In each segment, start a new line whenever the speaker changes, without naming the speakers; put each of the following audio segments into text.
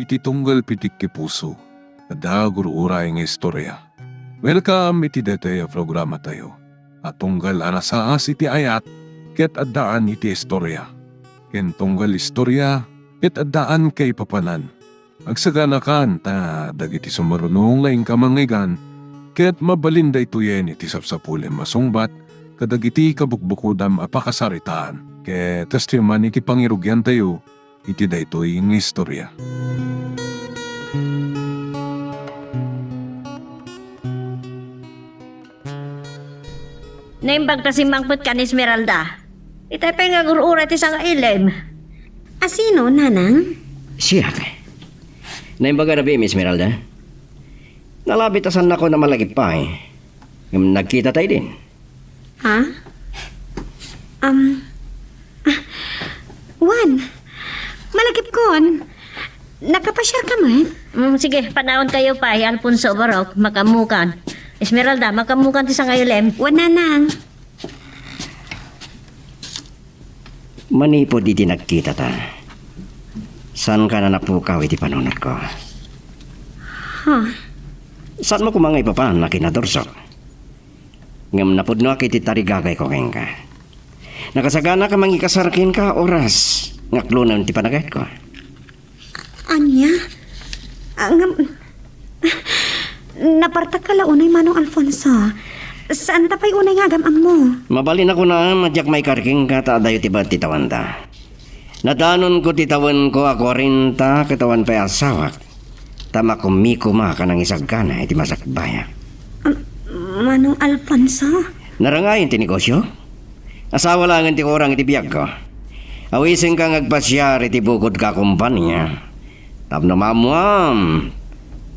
iti tunggal pitik ki puso. Kada guruuray nga istorya. Welcome iti dete programa tayo. At tunggal anasaas iti ayat, ket addaan iti istorya. Ken tunggal istorya, ket addaan kay papanan. Agsaganakan ta dagiti sumarunong laing kamangigan, ket mabalinda ituyen iti sapsapulem masungbat, kadagiti kabukbukudam apakasaritaan. Ket testiman iti pangirugyan tayo, iti daytoy nga istorya.
Naimbag ta si Mangput ka ni Esmeralda. Itay pa nga gurura ti sang ilem.
Asino, nanang?
Siya. Naimbaga na ba, Miss Esmeralda? Nalabitasan ako na malagip pa eh. Nagkita tayo din.
Ha? Juan, malagip kon. Nakapasyal ka mo
Sige, panahon kayo pa, Alfonso Barok, makamukan. Esmeralda, makamukan ti sang ilem.
Juan, nanang.
Manipod iti nagkita ta. Saan ka na napukaw iti panunod ko? Saan mo kumangay pa pa na kinadorsok? Ngam napudno iti tarigagay ko keng ka. Nakasagana ka mangikasarkin ka oras. Ngaklunan ti panagayat ko.
Anya? Napartak ka launay manong Alfonso. Saan tapay unay nga gamam mo?
Mabalin ako na madyak may karking ka ta adayo ti ba titawan ta. Nadanon ko titawan ko ako rin ta katawan pa'y asawak. Tama kumikuma ka ng isagana iti masakbaya.
Manong Alfonso?
Narangayin ti negosyo? Asawa lang ti orang iti biyag ko. Awisin kang agpasyar iti bukod ka kumpanya. Tapno mamuam.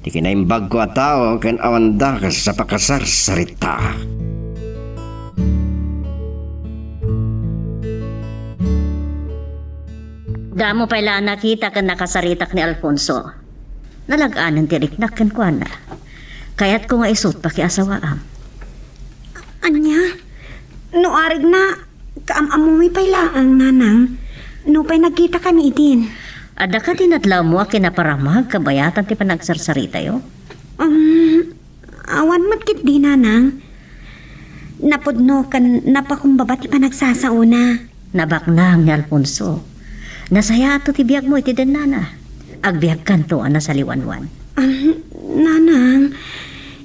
Di kinaimbag ko at tao ken awanda ka sa pakasar sarita.
Damo pala nakita ka nakasaritak ni Alfonso. Nalagaan ng tiriknak ken kuana. Kaya't ko nga isot pa ki asawaam.
Anya? No arig na kaamamoy pay laang nanang. No pay nagkita kami idin.
Ada ka dinadlaw mo kinaparamag kabayatan ti panagsarsarita yo?
Awan matkit di nanang. Napudno kan napakumbaba ti panagsasauna.
Nabaknang ni Alfonso. Nasaya ato ti biyag mo iti den nana. Agbiag kanto ana sa liwanwan.
Nanang,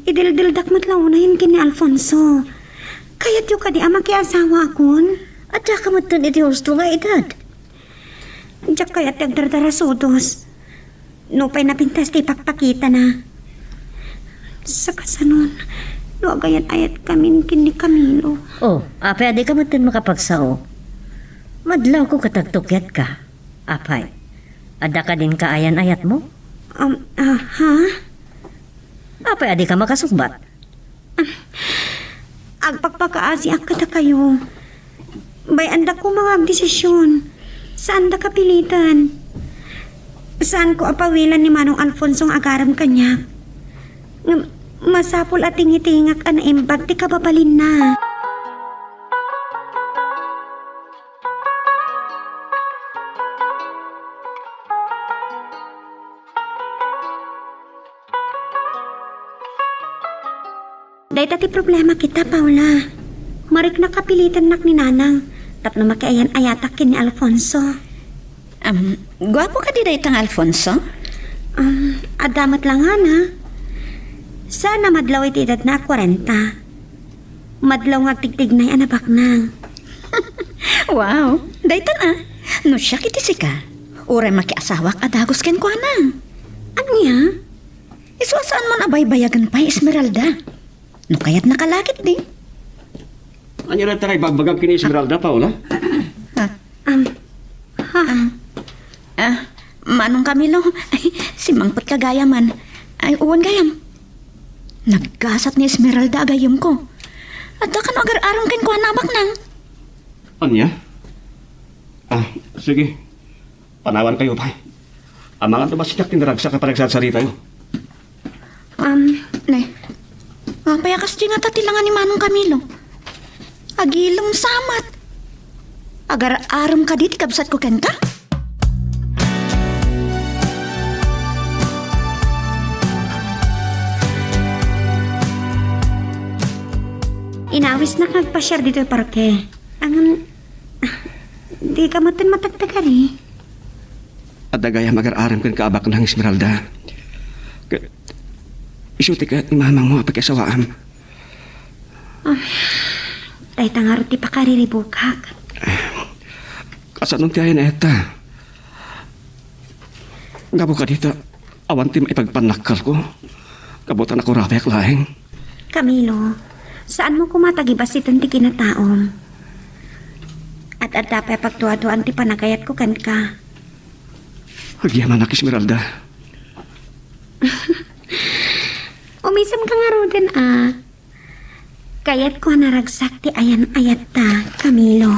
idildildak mo't launayin kini Alfonso. Kaya't yung kadi ama kaya asawa akon.
At saka mo iti husto nga edad.
Diyak kaya't nagdardarasudos. No pa'y napintas ti pakpakita na. Sa kasanon, no agayan ayat kami kini Camilo.
Oh, apay adi ka mo makapagsao. Madlaw ko katagtukyat ka. Apay, ada ka din kaayan-ayat mo?
Ha?
Apay adi ka makasukbat.
Agpagpakaasi akata kayo. Bay anda ko mga desisyon. Saan da kapilitan? Saan ko apawilan ni Manong Alfonsong agaram kanya? Masapul at tingitingak ang imbag ti kababalin na. Dahil tati problema kita, Paula. Marik na kapilitan nak ni Nanang. Tapno makiayan ayatak kin ni Alfonso.
Gwapo ka di daytang Alfonso?
Adamat lang na. Sana madlaw iti edad na 40. Madlaw nga tigtignay anabak na.
Wow, daytan No siya kiti sika. Uray makiasawak adagos ken ko na.
Anya?
Isuasaan mo na baybayagan pa Esmeralda. No kaya't nakalakit di.
Ano rin tayo bagbagang kini Esmeralda, Paula?
Manong Camilo, ay, si Mangput kagaya man. Ay, uwan gayam. Naggasat ni Esmeralda agayam ko. At kan agar-arang ken ko anabak nang.
Anya? Sige. Panawan kayo, pa. Ang mga dumasiyak tinaragsa ka panagsasarita yun.
Payakas di nga tatilangan ni Manong Camilo. Agilong samat. Agar aram ka di, kabsat ko ken ka?
Inawis na kagpasyar dito yung parke. Ang... Di ka matan matagtagan eh.
At dagaya mag-araram kan kaabak ng Esmeralda. Isulti ka ni mamang mo pagkasawaan.
Tay tangarot ti pakariribukak.
Kasanong tiyayan eta. Gabo ka dito. Awan ti maipagpanakal ko. Kabutan ako rapiak lahing.
Camilo, saan mo kumatagibas itong ti kinataom? At tapay pagtuwa-tuwaan ti panagayat ko kan ka.
Agyaman na Esmeralda.
Umisam ka nga roden Kayat ko naragsak ti ayan-ayat ta, Camilo.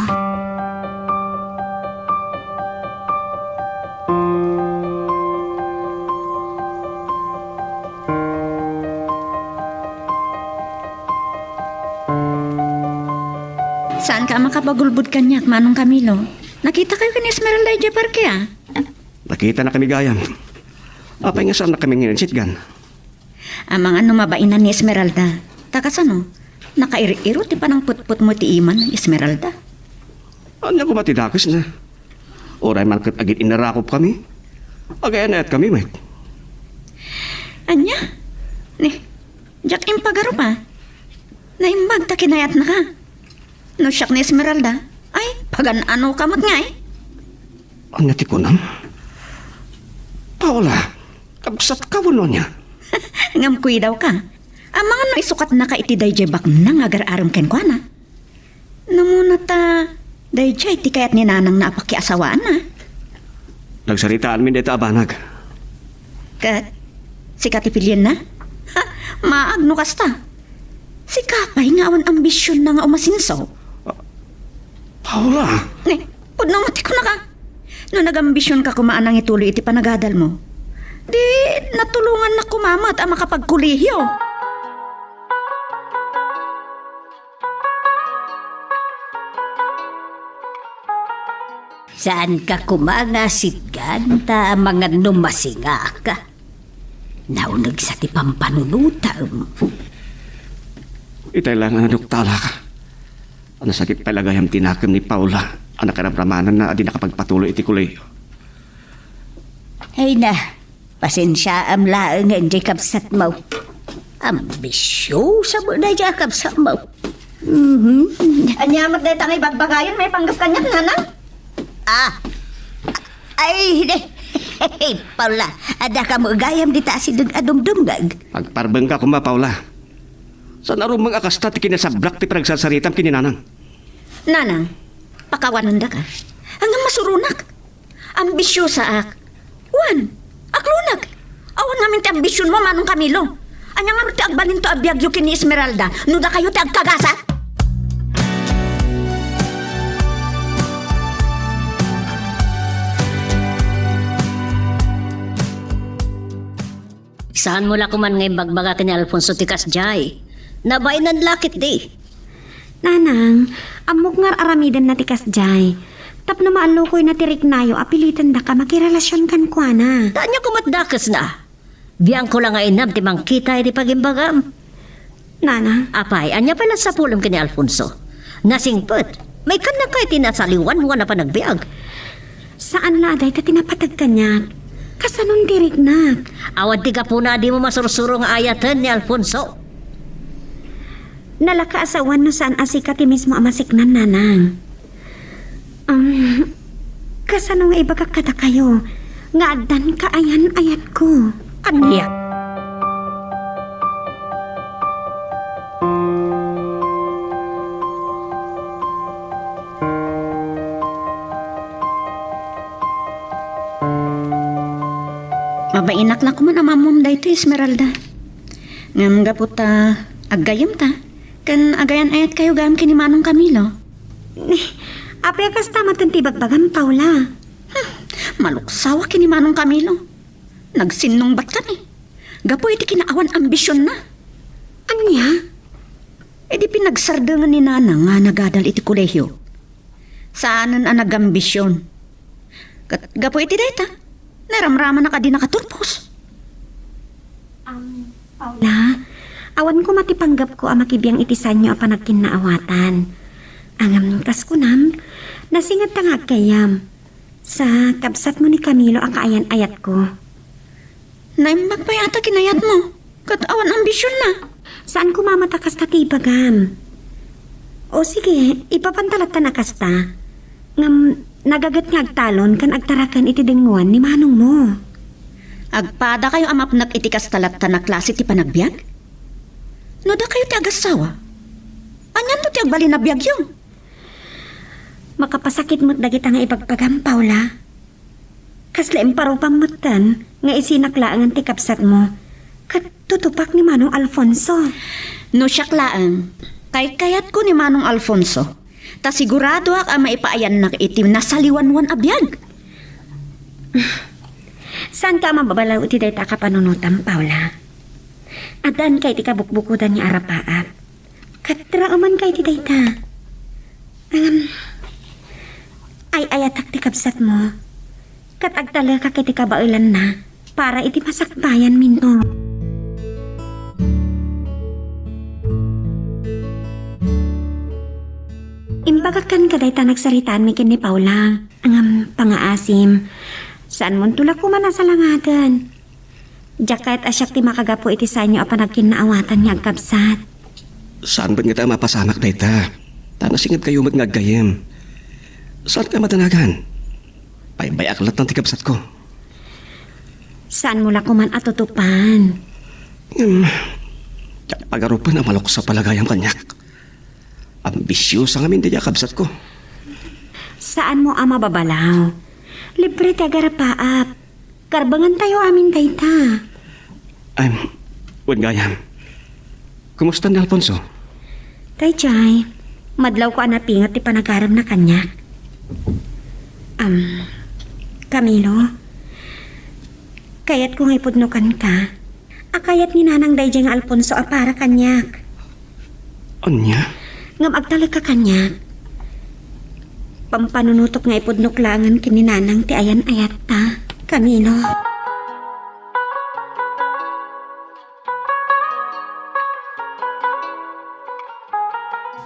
Saan ka makapagulbud kanyak, Manong Camilo? Nakita kayo kan Esmeralda di parke
Nakita na kami gayam. Apay nga saan na kami nginansitgan.
Ang mga numabainan ni Esmeralda. Takas ano? Nakairi-iro ti panang putput mo ti iman ng Esmeralda.
Ano ko ba tidakis na? Oray man kat agit inarakop kami. Agayan na at kami, mate.
Anya? Ni, Jack impagaro pa. Naimbag ta kinayat na ka. No siyak ni Esmeralda. Ay, pagan-ano kamot nga eh.
Ang nati ko nam. Paula, kabsat ka wano niya.
Ngamkuy daw ka. Ang mga no isukat na ka iti dayjay bak nang agar-aram ken kwa na. Namuna ta, dayjay ti kayat ni nanang na apakiasawaan na.
Nagsaritaan min dito abanag.
Kat, si katipilyan na? Ha, maagno kasta. Si kapay nga awan ambisyon na nga umasinsaw.
Paula,
Ne, pudno mati ko na ka. No nagambisyon ka kumaan ang ituloy iti panagadal mo. Di, natulungan na kumamat ang makapagkulihiyo.
Saan ka kumangasitgan ta mga numasinga ka? Naunag sa ti pampanunutam.
itay lang na nuktala ka. Ano sakit palagayam tinakam ni Paula. Ang nakaramanan na adi nakapagpatuloy iti kulay.
Ay na, pasensya am laeng hindi kapsat mo. Ambisyo sa mo na dyan kapsat mo.
Anyamat na itang ibagbagayon, may panggap kanya, nanang.
Ay, hindi. Hey, Paula, ada ka mo gayam di taas idug adumdumgag.
Pagparbeng ka kuma, Paula. Saan arong mga akasta ti kinasabrak ti panagsasaritam kininanang?
Nanang, pakawanan da ka. Hanggang masurunak. Ambisyosa ak. Wan, aklunak. Awan namin ti ambisyon mo, Manong Camilo. Anya nga ti agbalin to abiyagyo kini Esmeralda. Nuda kayo ti agkagasat.
Saan mo la kuman ngay bagbaga ni Alfonso Tikas Jay? Nabainan lakit di.
Nanang, amok nga aramidan na tikas jay. Tapno maalukoy na tirik nayo, apilitan da ka makirelasyon kan kwa na.
Tanya kumatdakas na. Biyang ko lang nga inam ti mangkita di pagimbagam.
Nanang,
Apay, anya pala sa pulong kini Alfonso. Nasingpet, may kanak kay tinasaliwan wala pa nagbiag.
saan laday ta tinapatag kanya? Kasanon tirik na.
Awad ti ka po na di mo masursurong ayatan ni Alfonso.
Nalakaasawan no saan asika ti mismo amasiknan nanang. Kasano nga iba kakata kayo? Nga adan ka ayan-ayat ko.
Anya?
Mabainak na ko man amamom da ito, Esmeralda. Ngam ga po ta, agayam ta. Kan agayan ayat kayo gam kini Manong Camilo.
Apay kas tama tibagbagan, Paula.
Maluksawa kini Manong Camilo. Nagsinong bat ka ni. Gapo iti kinaawan ambisyon na.
Anya?
E di pinagsardangan ni Nanang nga nagadal iti kolehiyo. Saanan ang nagambisyon? Gapo iti dayta. Naramraman na ka di nakaturpos.
Paula, awan awan ko matipanggap ko ang makibiyang itisan nyo apan nagkinaawatan. Angam kas kunam, nasingat ka nga kayam. Sa kabsat mo ni Camilo ang kaayan-ayat ko.
Naimbag pa yata kinayat mo. Katawan ambisyon na.
Saan ko mamatakas ta tibagam? O sige, ipapantalatan na kasta. Ngam, nagagat nga agtalon kan agtarakan iti denguan ni manong mo.
Agpada kayo amapnak itikas talatan na klase ti panagbiag? No da kayo ti agasawa? Anyan to ti agbali na biag yung?
Makapasakit mo't dagit nga ipagpagam, Paula. Kaslaim parupang matan nga isinaklaan ti kapsat mo. Kat tutupak ni Manong Alfonso.
No siyaklaan, kayat ko ni Manong Alfonso. Ta sigurado ak ang maipaayan na itim na saliwanwan abiyag.
Saan ka mababalaw iti dayta ka panunutam, Paula? Adan kay ti kabukbukudan ni Arapaap. Katraaman kay ti dayta. Ay ayatak ti kapsat mo. Kat agtala ka kay ti kabailan na para iti masakbayan minto. Imbagakan ka dayta nagsaritaan mi ken ni Paula. Ang pangaasim. Saan mo tulak ko man sa langagan? Diyak kahit asyak ti makagapo iti sanyo apan nagkinaawatan niya agkabsat.
Saan ba't nga ta mapasamak na ita? Tanasingit kayo magnagayem. Saan ka matanagan? Bay aklat ng tikapsat ko.
Saan mo ko man atutupan?
Pagarupan ang malok sa palagayang kanyak. Ambisyos ang amin di kabsat ko.
Saan mo ama babalaw? Libre ti agarapaap. Karbangan tayo amin dayta.
Huwag gayam. Kumusta ni Alfonso?
Tay, madlaw ko anapingat ti panagaram na kanyak. Camilo, kayat ko ngay pudnukan ka. Akayat ni nanang dayjay nga Alfonso a para kanyak.
Anya?
Ngam agtalag ka kanyak. Pampanunutok nga ipudnuklangan kininanang ti ayan-ayat ta, Camilo.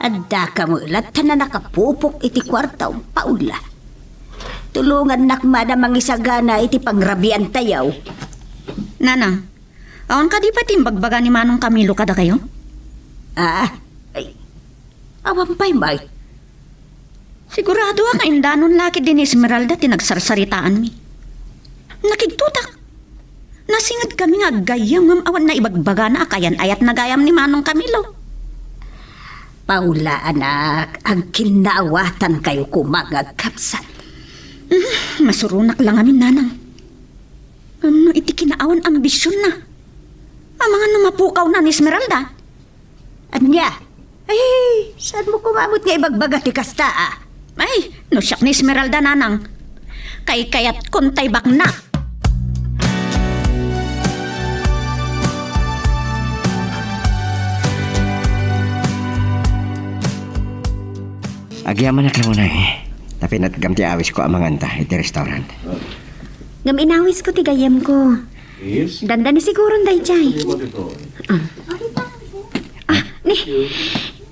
Adda ka mo ilat na nakapupok iti kwartaw, Paula. Tulungan nakmada mangisagana iti pangrabian tayaw.
Nanang, awan ka di pa timbagbaga ni Manong Camilo kada kayo?
Ay, awan pa'y may.
Sigurado ka indanon laki din ni Esmeralda tinagsarsaritaan mi. Nakigtutak. Nasingad kami nga gayam ngam awan na ibagbaga na akayan ayat na gayam ni Manong Camilo.
Paula, anak, ang kinaawatan kayo kumagagkapsat.
Masurunak lang amin, nanang. Ano iti kinaawan ambisyon na? Ang mga namapukaw na ni Esmeralda.
Anya? Ay, saan mo kumamot nga ibagbaga ti kasta,
Ay, no siyak ni Esmeralda, nanang. Kayat kontay bak na.
Agyaman na kayo na Tapi natgamti awis ko ang manganta iti restaurant.
Ngam inawis ko ti gayam ko.
Yes?
Danda ni siguro dayjay. Ni,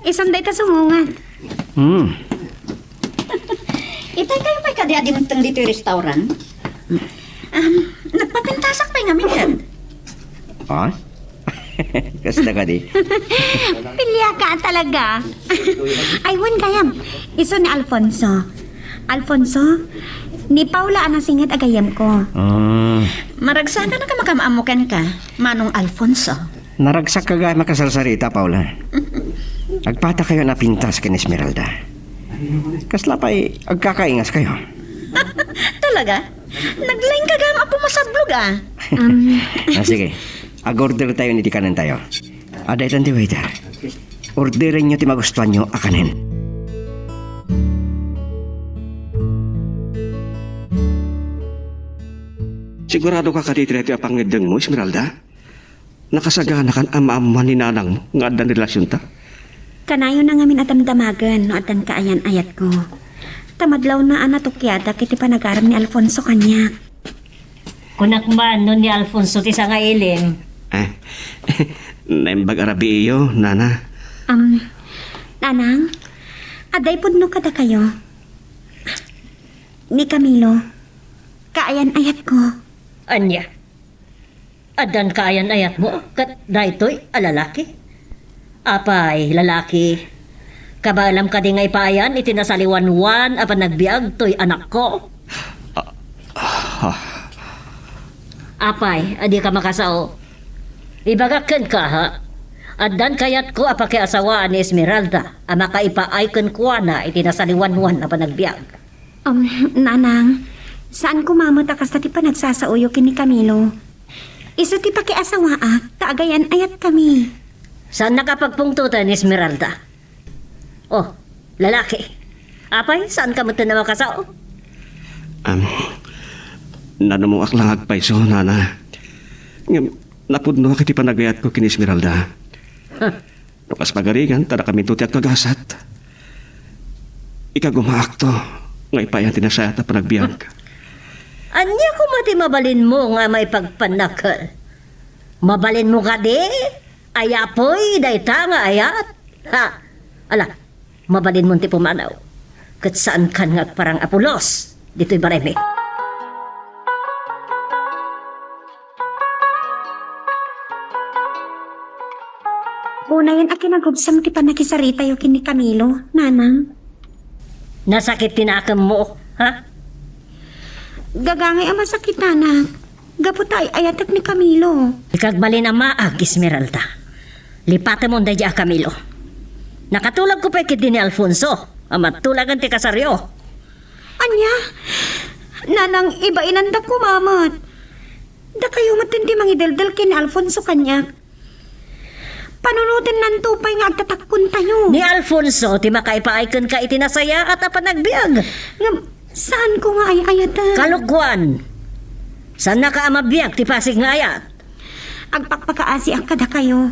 isang dayta sumungat.
Itay kayo pa'y kadi-adi mong dito yung restaurant? Nagpapintasak pa'y nga minsan.
Oh? Kasta ka di?
Pilya ka talaga. Aywan kayam. Iso ni Alfonso. Alfonso, ni Paula ang nasingit agayam ko.
Maragsaga na ka makamaamukan ka, Manong Alfonso.
Naragsak ka ga makasarsarita, Paula. Agpata kayo na pintas kin Esmeralda. Kasla pa'y agkakaingas kayo.
Talaga? Naglaing ka gama po masablog
Sige, ag-order tayo ni kanan tayo. Ada itan ti waiter. Orderin nyo ti magustuhan nyo akanin.
Sigurado ka katitreto apang ngedeng mo, Esmeralda? Nakasagana kan ama-ama ni nanang mo nga adan relasyon ta?
Kanayo na ngamin atamdamagan no atan kaayan-ayat ko. Tamadlaw na anatukyada kiti panagaram ni Alfonso kanya.
Kunak man nun ni Alfonso ti sa nga ilim.
Naimbag arabi iyo, nana.
Nanang, aday pudno kada kayo. Ni Camilo, kaayan ayat ko.
Anya, adan kaayan ayat mo, kat daytoy alalaki. Apay, lalaki. Kabalam ka di nga ipayan, itinasaliwan-wan, apan nagbiag, to'y anak ko. Apay, adi ka makasao. Ibagakan ka, ha? Adan kayat ko apake asawaan ni Esmeralda, ang makaipaay ko na, itinasaliwan-wan, apan nagbiag.
Nanang, saan kumamot akas na ti pa nagsasauyo kini Camilo? Isa ti pakiasawaak, taagayan ayat kami.
Saan nakapagpungtutan ni Esmeralda? Oh, lalaki. Apay, saan ka mo ito na makasao?
Nanamuak lang agpaiso, nana. Napudno kiti panagayat ko kini Esmeralda. Nukas pagarigan, tada kami tuti at kagasat. Ikagumaak to, nga ipayan tinasayat na panagbiag.
Anya ko mati mabalin mo nga may pagpanakal. Mabalin mo ka di? Ayapoy, dayta nga ayat. Ha, ala, mabalin mo ti pumanaw. Kat saan kan nga parang Apulos? Dito'y bareme.
Una yan akinagubsam ti pa nakisarita yo kini Camilo, nanang.
Nasakit tinakam mo, ha?
Gagangay ang masakit, anak. Gaputay ayatak ni Camilo.
Ikagbalin ang maag, Esmeralda. Lipatan mo daya Camilo. Nakatulag ko pa ikit din ni Alfonso. Amat tulagan ti kasaryo.
Anya, nanang iba inandak ko, mamat. Da kayo matindi mangidaldal kini Alfonso kanyak. Panunutin ng tupay nga agtatakon tayo.
Ni Alfonso, ti makaipaaykan ka itinasaya at apanagbiag.
Saan ko nga ay ayata?
Kalugwan. Saan na ka amabiyag ti pasig nga ayat?
Agpakpakaasi ang kada kayo.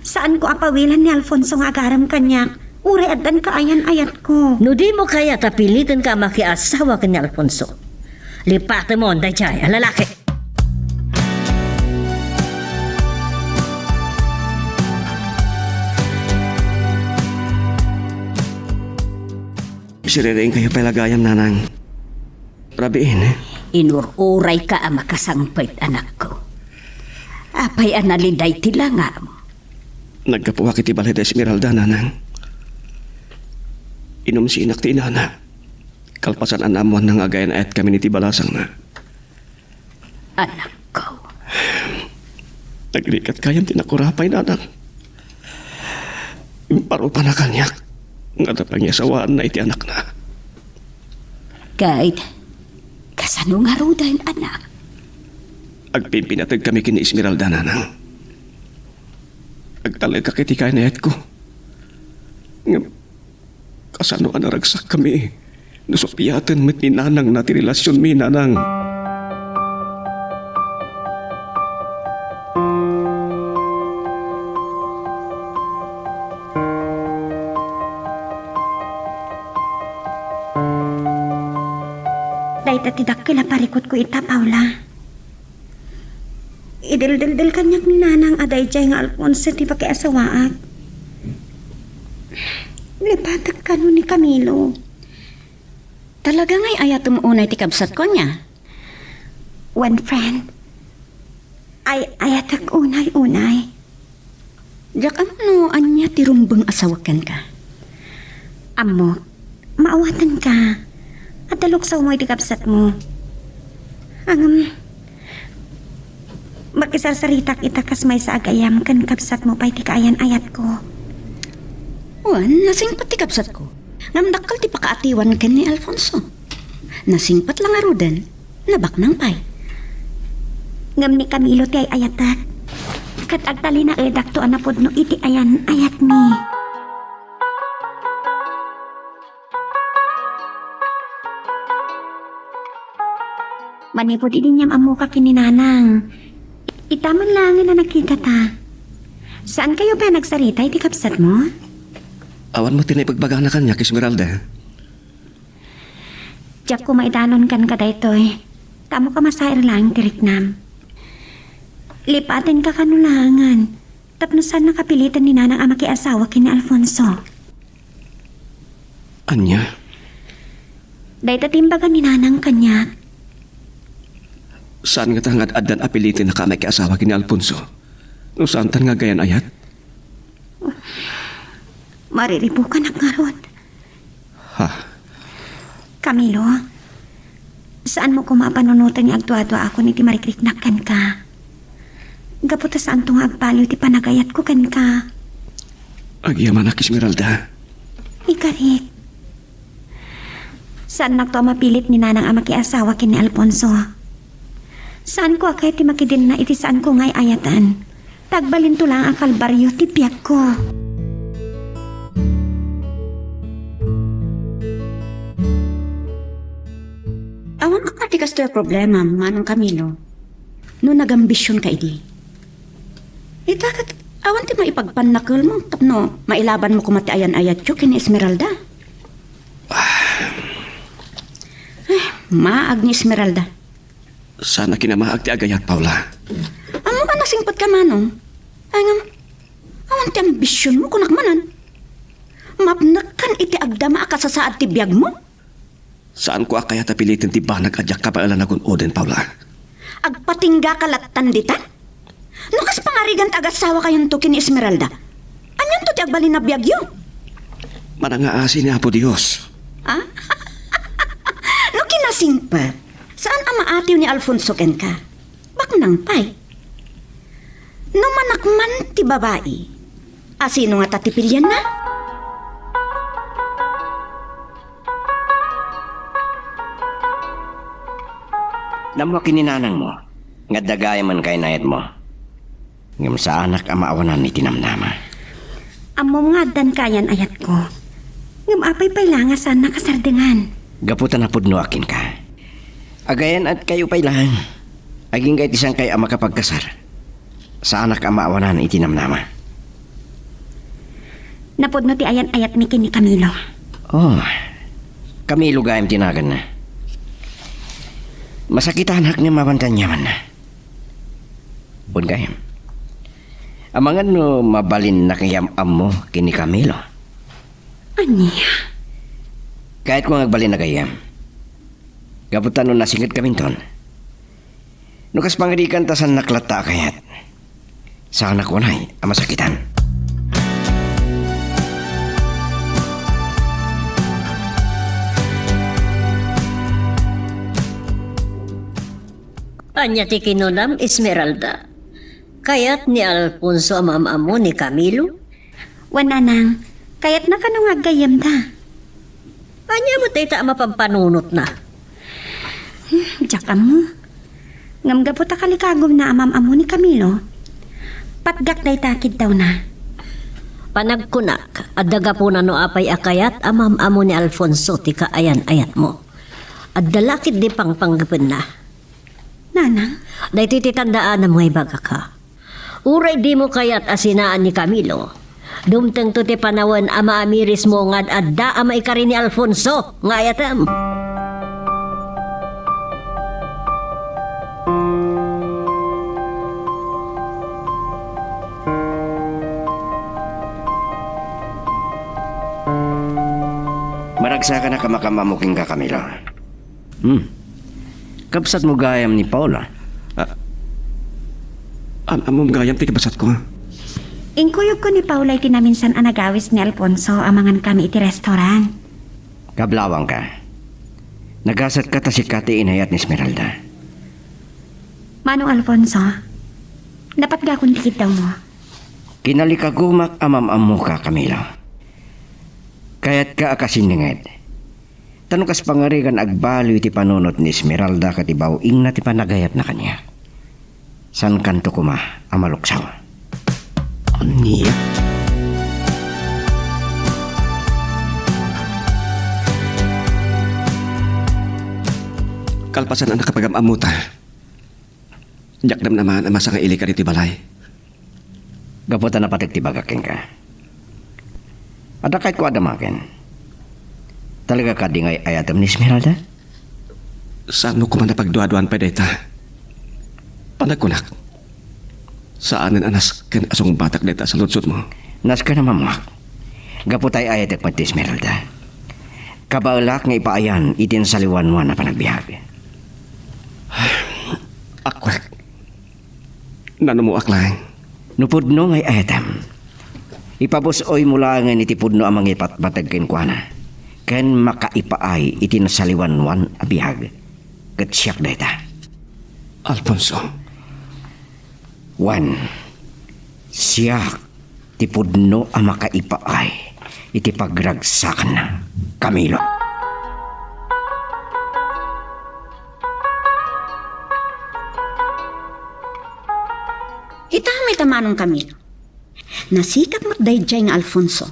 Saan ko apawilan ni Alfonso nga agaram kanyak? Uri adan ka ayan ayat ko.
No di mo kaya tapilitan ka makiasawa ka ni Alfonso. Lipatan mo ang dayjay, ang lalaki.
Sirirain kayo palagayam, nanang. Rabiin,
Inururay ka ang makasangpit, anak ko. Apay analiday tila nga mo.
Nagkapuwa kiti balay da Esmeralda, nanang. Inom si inak ti inana. Kalpasan anamuan ng agayan at kami ni tibalasang na.
Anak ko.
Nagrikat kayam tinakurapay, nanang. Imparo pa na kanyak. Nga na pangyasawaan na iti anak na.
Kahit kasano nga rudan, anak.
Agpimpinatag kami kini Esmeralda, nanang. Agtalag ka kiti kainayat ko. Nga, kasano ka naragsak kami. Nusopiyatan met ni nanang na ti relasyon mi, nanang.
Dahil tidak kila parikot ko ita, Paula. Idildildil kanyak ni nanang aday jay nga Alfonso ti pakiasawaat. Lipatak ka no ni Camilo.
Talaga nga'y ayat umuunay ti kabsat ko niya.
One friend. Ayatak unay-unay.
Diyak ano, anya ti rumbang asawakan ka.
Amo, maawatan ka. At daluksaw mo iti kapsat mo. Magkisarsaritak itakas may sa agayam kan kapsat mo pa iti kaayan ayat ko.
Wan, nasingpat ti kabsat ko. Namdakal ti pakaatiwan ken ni Alfonso. Nasingpat lang arudan. Nabak nang pay.
Ngam ni Camilo ti ay ayatak. Kat agtali na edak to anapod no iti ayan ayat mi. Manipod idinyam amuka kininanang. Itaman lang na nakita ta. Saan kayo ba nagsarita iti kapsat mo?
Awan mo tinay pagbaga na kanya, Esmeralda.
Diyak ko maitanon kan ka daytoy. Tamo ka masair lang tiriknam. Lipatin ka kanulangan. Tapno saan nakapilitan ni Nanang ang makiasawa kini Alfonso.
Anya?
Dahil tatimbagan ni Nanang kanya.
Saan nga tangad adan apilitin na kamay asawa kini Alfonso? No saan tan nga gayan ayat?
Mariribukan ang ngaron.
Ha?
Camilo, saan mo kumapanunutan ni agtua-tua ako ni ti marikriknakan ka? Gaputa saan to nga agpaliw ti panagayat ko kan ka?
Agyaman ak Esmeralda.
Ikarit. Saan nakto mapilit ni Nanang ang makiasawa kini Alfonso? Saan ko akay ti makidin na iti saan ko ngay ayatan? Tagbalin to lang ang kalbaryo ti piyak ko.
Awan ka pati kasto yung problema, manong Camilo. No nagambisyon ka idi. Itakat, awan ti maipagpanakil mo, tapno, mailaban mo kumati ayan-ayat yo kini Esmeralda. Ay, maag ni Esmeralda.
Sana kinamaag ti agayat, Paula.
Amo ka nasingpot ka manong? Ay nga, awan ti ambisyon mo kunakmanan. Mapnakan iti agdama ka sa saad ti biyag mo.
Saan ko akaya tapilitin ti banag adyak kabailan agun oden, Paula?
Agpatingga kalatan dita? Nukas pangarigan tagasawa kayon to kini Esmeralda. Anyan to ti agbalin na biyag yo?
Manangaasi ni Apo Dios.
Ah? No kinasingpa. Saan ang maatiw ni Alfonso ken ka? Baknang pay. No manakman ti babae. Asino nga tatipilyan na?
Namo kininanang mo, nga dagay man kay nayat mo. Ngam sa anak ang maawanan ni tinamnama.
Amo nga dan kayan ayat ko. Ngam apay pailanga saan nakasardengan.
Gaputan na pudno akin ka. Agayan at kayo pailangan. Aging kahit isang kayo ang makapagkasar. Sa anak ang maawanan itinamnama.
Napod no ti ayan-ayat mi kini Camilo.
Oh, kami lugayam tinagan na. Masakit anak ni mabantan yaman na. Pun kayam. Amangan no mabalin na kayam mo kini Camilo.
Anya?
Kahit kung agbalin na kayam. Gaputan no nasingit kaminton. Nukas pangadikan tasan naklata kayat. Sa anak ko na'y ang masakitan.
Anya ti kinunam Esmeralda. Kayat ni Alfonso ang mamamo ni Camilo.
Wananang, kayat na ka nung agayam ta.
Anya mo tayo ta mapampanunot na.
Diyak mo. Ngam gaputa kalikagom na amam-amo ni Camilo. Patgak day takid daw na.
Panagkunak, adaga po na no apay akayat amam amo ni Alfonso ti kaayan-ayat mo. At dalakit di pang panggapin na.
Nanang?
Dahil titandaan na mga ibaga ka. Uray di mo kayat asinaan ni Camilo. Dumteng to ti panawan ama amiris mo ngad adda ama ikari ni Alfonso ngayatam.
Maragsa ka na kamakamamuking ka, Camilo. Kapsat mo gayam ni Paula.
Amom gayam ti kabasat ko.
Ingkuyog ko ni Paula iti naminsan anagawis ni Alfonso amangan kami iti restoran.
Kablawang ka. Nagasat ka ta si Kati inayat ni Esmeralda.
Manong Alfonso, dapat gakon tikid daw mo.
Kinalikagumak amam-amu ka, Camilo. Kaya't ka akasininged. Tanong kas pangarigan agbalo iti panunot ni Esmeralda katibaw ing na ti panagayat na kanya. San kanto kuma amaluksaw.
Aniya? Kalpasan ang nakapag-amuta. Jakdam naman ang masang ili ka iti balay.
Gaputan na patik ti bagaking ka. Ada kahit ko adamakin. Talaga ka di ngay ayatam ni Esmeralda?
Saan mo kuman napagduaduan pa data? Panagkunak. Saanan anas kan asong batak deta sa lutsot mo?
Nas ka na mamuak. Gaputay ayat at pati Esmeralda. Kabaulak nga ipaayan itin sa liwanwan na panagbiyahe.
Akwek. Nanumuak lang.
Nupudno ngay ayatam. Ipabusoy mula nga nitipudno ang mga ipatbatag kinkwana. Ken makaipaay itin sa liwanwan abihag. Katsyak deta.
Alfonso.
Wan. Siyak tipudno ang makaipaay iti pagragsakan na Camilo.
Itami tamanong Camilo. Nasikap mo't dayjay nga Alfonso.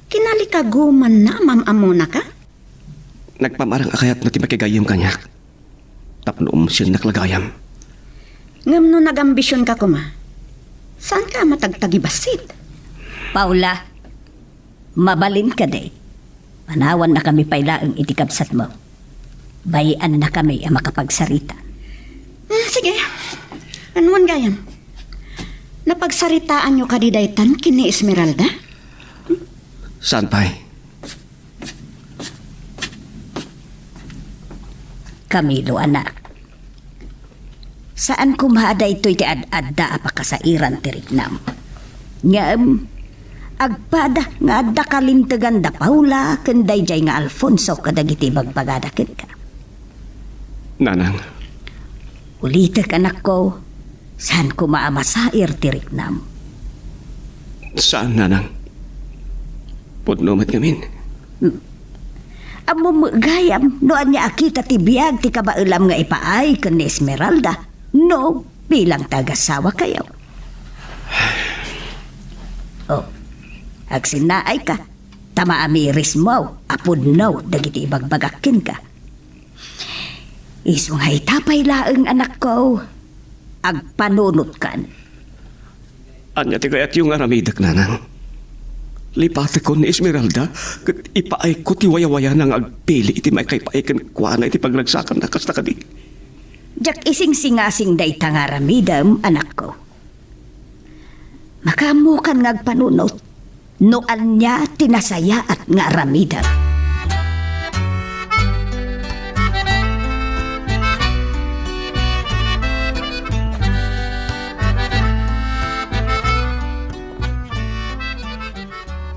Kinalikaguman na mamamuna ka?
Nagpamarang akayat na ti makigayam kanyak. Tapnoom siya naklagayam.
Ngam no nagambisyon ka kuma. Saan ka matagtagibasit?
Paula, mabalin ka day. Manawan na kami pailaang itikabsat mo. Bayan na kami ang makapagsarita.
Sige. Anuan gayam? Napagsaritaan nyo kadidaytan kini Esmeralda?
Saan pa'y?
Camilo, anak. Saan kumada ito'y ti ad-adda apakasairan ti Rignam? Ngam, agpada nga adda kalintagan da Paula kanday jay nga Alfonso kadagiti bagbagadakin ka.
Nanang,
Ulitek anak ko, saan ko maamasair ti Rignam?
saan nanang? Pudno mat ngamin.
Amo gayam, noan niya akita ti biyag ti kabailam nga ipaay kan ni Esmeralda. No, bilang tagasawa kayo. Oh, agsinaay ka. Tama amiris mo, apod no, dagiti ibagbagakin ka. Isungay tapay laeng anak ko. Agpanunot kan.
Anya ti kayat yung aramidak nanang. Lipate ko ni Esmeralda, kat ipaay ko ti waya-waya nang agpili iti may kay paaikan kwa na iti pagragsakan na kasta kadi.
Jak ising singasing day tangaramidam, anak ko. Makamukan ngagpanunot, noan niya tinasaya at nga aramidam.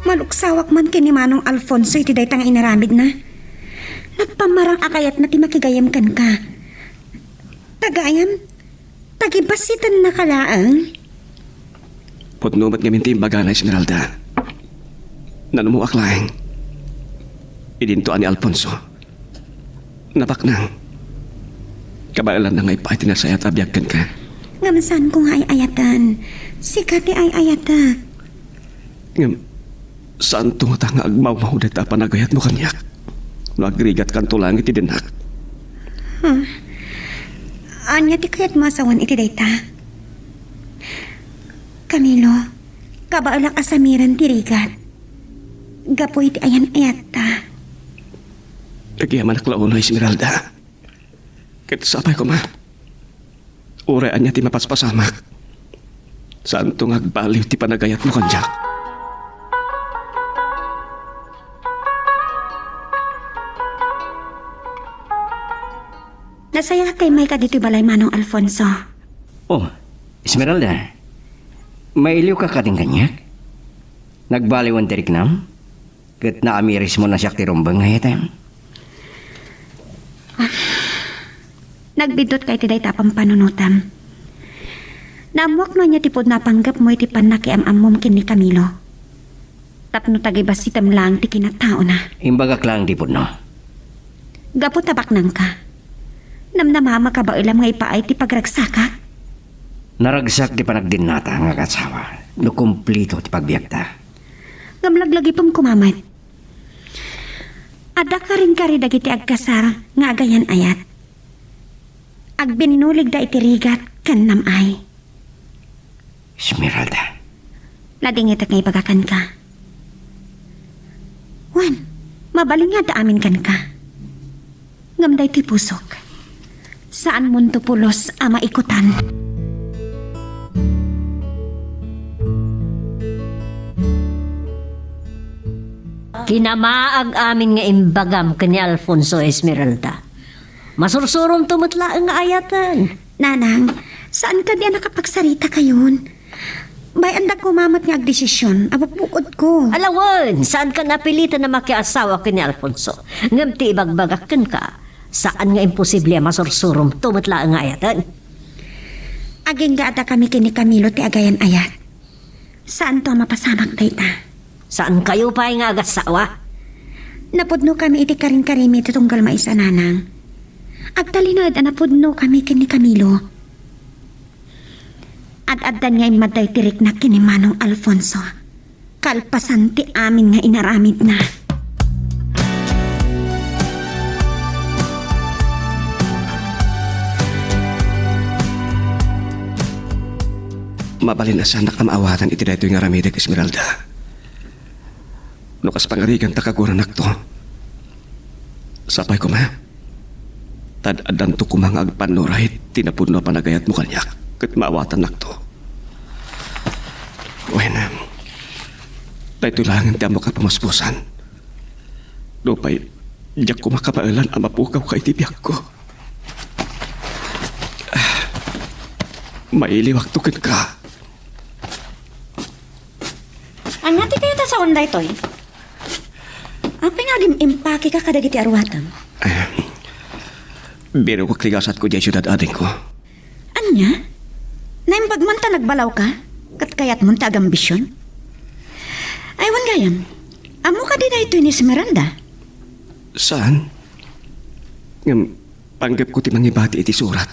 Maluksawak man kini Manong Alfonso iti daytang inaramid na. Nagpamarang akayat na ti makigayam kan ka. Tagayam, tagibasitan na kalaang.
Pudno mat ngamin ti imbaga na Esmeralda. Nanumuak lang. Idintuan ni Alfonso. Napaknang. Kabailan na nga ipaay tinasaya at abiyagkan ka.
Ngamsan kong ay-ayatan. Sikat ti ay-ayata.
Ngam, saan tungata nga agmaw-maw deta panagayat mo kanyak? No agrigat kan tulang iti dinak.
Anya ti kayat masawan iti dayta. Camilo, kabaalak asamiran ti rigat. Gapoy ti ayan-ayata.
Nagyaman aklaon na Esmeralda. Kahit sapay ko ma. Uraan niya ti mapaspasamak. Saan tong agbaliw ti panagayat mo kanyak?
Nasaya kay may kadito balay Manong Alfonso.
Oh, Esmeralda. Mailiw ka kating kanyak? Nagbaliwan ti Rignam? Kat naamiris mo na siya ti rumbang ngayatam?
Nagbidot kay ti dayta pampanunutam. Namuak no niya tipod napanggap mo iti panakiam-am mo kini Camilo. Tapno tagibasitam lang ti kinatao na.
Imbagak lang di po no.
Gapo tabak nang ka. Namnamama ka ba ilam nga ipaay ti pagragsaka?
Naragsak di panagdinata nga kasawa. No kumplito ti pagbiagta.
Ngamlaglagi pang kumamat. Ada ka rin kari dagiti agkasar nga agayan ayat. Agbinulig da iti rigat kan namay.
Esmeralda.
Lading itak nga ipagakan ka. Wan, mabaling nga da amin kan ka. Ngamday ti pusok. Saan munto pulos ama ikutan?
Kinamaag amin nga imbagam kani Alfonso Esmeralda. Masursuron tumutla ang ayatan.
Nanang, saan ka diya nakapagsarita kayon? May andag kumamat nga agdesisyon, abapukod ko.
Alawan, saan ka napilitan na makiasawa kini Alfonso? Ngam ti ibagbagakan ka. Saan nga imposible masursuron tumutla ang ayatan?
Aging gaada kami kini Camilo ti agayan ayat. Saan to mapasamak dayta?
Saan kayo pa nga agasawa?
Napudno kami iti karing-karimi ti tunggal maisa nanang. Agtalinod napudno kami kini Camilo. Ad-addan nga imaday tirik na kini Manong Alfonso. Kalpasan ti amin nga inaramid na.
Mabalin na sana kamaawatan iti daytoy nga ramidek Esmeralda. No kas pangarigan takagura nakto. Sapay ko ma. Tad-adan to kumang agpanurahit tinapudno panagayat mo kanyak ket maawatan nakto. Wena. Daytoy lang ti amo ka pamaspusan. Dupay diyak ko makapailan ang mapukaw ka itibiyak ko. Mailiwaktukin ka.
Anya ti kayo ta sa onday toy? Ang pinagim impake ka kadagiti arwatan.
Biro ko kligasat ko dyan syudad ading ko.
Anya? Naimbag man ta nagbalaw ka? Kat kayat mo ta agambisyon? Aywan gayam. Amo ka din na ito ni Esmeralda.
Saan? Ngam, panggap ko ti mangibati iti surat.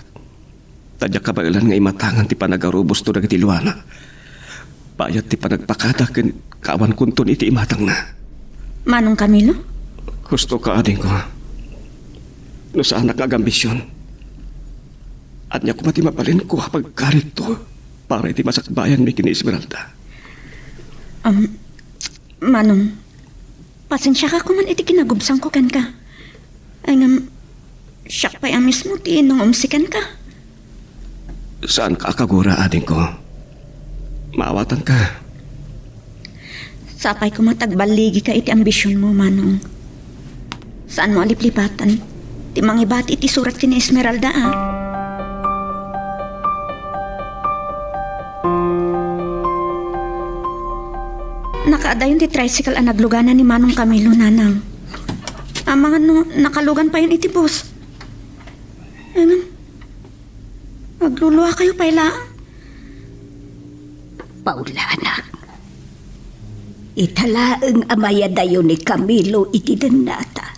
Tadya kabailan nga imatangan ti panagarubos to dagiti luana. Bayat ti panagpakada ken kawan kunton iti imatang na.
Manong Camilo?
Gusto ka ading ko. No saan nakagambisyon. At niya kumati mapalin ko pagkarit to para iti masakbayan mi kini Esmeralda.
Manong, pasensya ka kuman iti kinagubsang ko ken ka. Ay ngam, siya pa yung mismo ti nung umsikan ka.
Saan ka akagura ading ko? Maawatan ka.
Sapay ko matagbaligi ka iti ambisyon mo, Manong. Saan mo aliplipatan? Ti mangibati iti surat kini Esmeralda, ah. Nakaadayon ti tricycle ang nagluganan ni Manong Camilo, Nanang. Ang mga nakalugan pa yun iti boss. Ano? Magluluwa kayo paila.
Paula, anak. Italaang amaya dayo ni Camilo iti danata.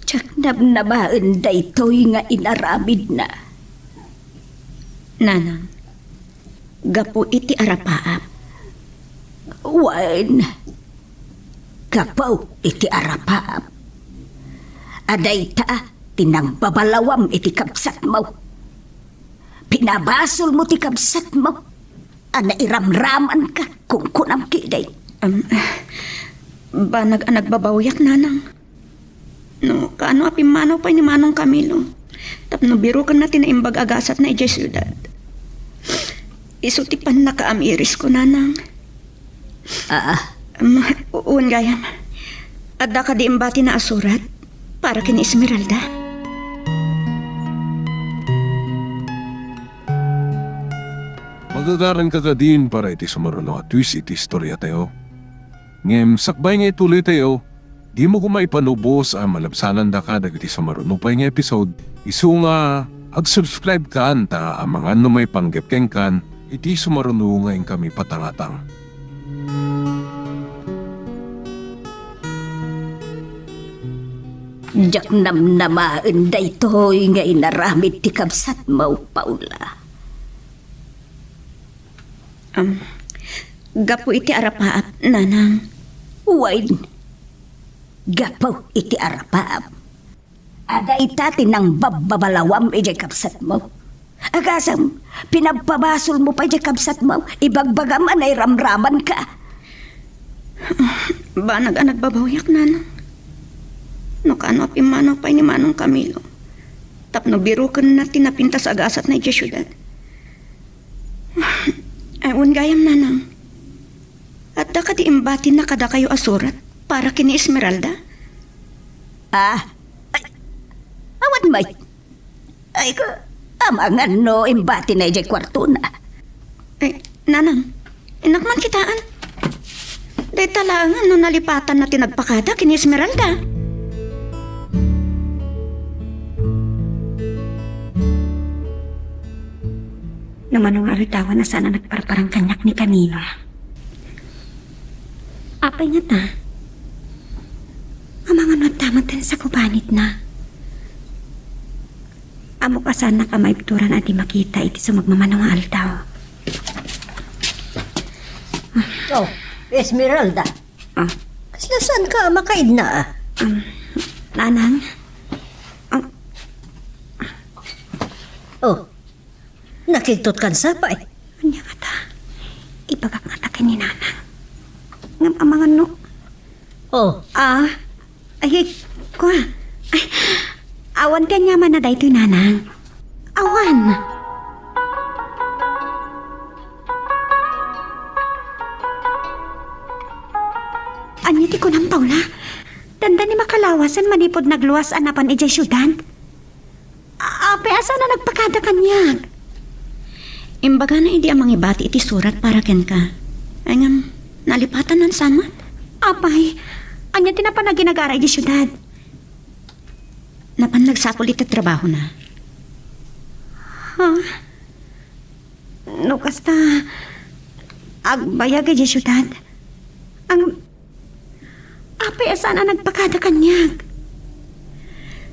Tsak nabnabaan daytoy nga inaramid na.
Nanang, gapo iti arapaap.
Wan, kapaw iti arapaap. Aday ta, tinangbabalawam iti kabsat mo. Pinabasol mo ti kabsat mo. Ana iramraman ka kung kunam kiday.
Banag ang nagbabawyak, Nanang. No, kaano apimanaw pa ni Manong Camilo. Tapno biro ka natin na imbag agasat na ijay syudad. Isutipan na kaamiris ko, Nanang. Uwan gayam. Adda ka di imbati na asurat para kini Esmeralda.
Magagaran ka ka din para iti sumaruno at twist iti istorya tayo. Ngem, sakbay nga ituloy tayo, di mo kumaipanubos ang malabsanan da ka dagiti sumaruno pa nga episode. Isu nga, ag-subscribe ka anta ang mga may panggepkeng kan, iti sumaruno nga kami patangatang.
Diyak namnamaan daytoy nga inaramid ti kabsat mo, Paula.
Gapo iti arapaap, Nanang.
Wine, gapaw iti arapaap. Ada itati ng babalawam ijay kapsat mo. Agasam, pinagpabasol mo pa ijay kapsat mo. Ibagbagaman ay ramraman ka.
Banag ang nagbabawyak, Nanang. No kano apimanaw pa ni Manong Camilo. Tapno biro ka na tinapintas agasat na ijay syudad. Ayun gayam, Nanang. At
Adda ka di imbatin na kada kayo asurat para kini Esmeralda?
Ay, awan may. Ay ko, amangan no, imbati na ijay kwarto na.
Nanang, inak man kitaan. Day talangan no nalipatan na tinagpakada kini Esmeralda.
Naman ang aritawan na sana nagparparang kanyak ni Camilo. Apay nga ta. Ang mga nagtamatan sa kubanit na. Amo ka sana ka maibturan at di makita iti sa magmamanong altaw.
Oh, Esmeralda.
Ah.
Kasla saan ka makaid na?
Nanang,
Oh, nakiktot kan sapay.
kanya nga ta. Ibagak nga ta kini Nanang. Ngam ang mga no.
Oh,
Ay, kwa. Ay, awan ka niya man na dahito, Nanang. Awan. Anya ti ko ng Paula. Tanda ni makalawasan manipod nagluwas anapan ijay syudan. Ape, asa na nagpakada kanya?
Imbaga na hindi ang mangibati iti surat para ken ka. Ay ngam, nalipatan ng samat.
Apay, anya tinapan na ginagara ijay syudad.
Napan nagsapol iti trabaho na.
No, kasta agbayag ijay syudad. Ang apay, asa na nagpakada kanya?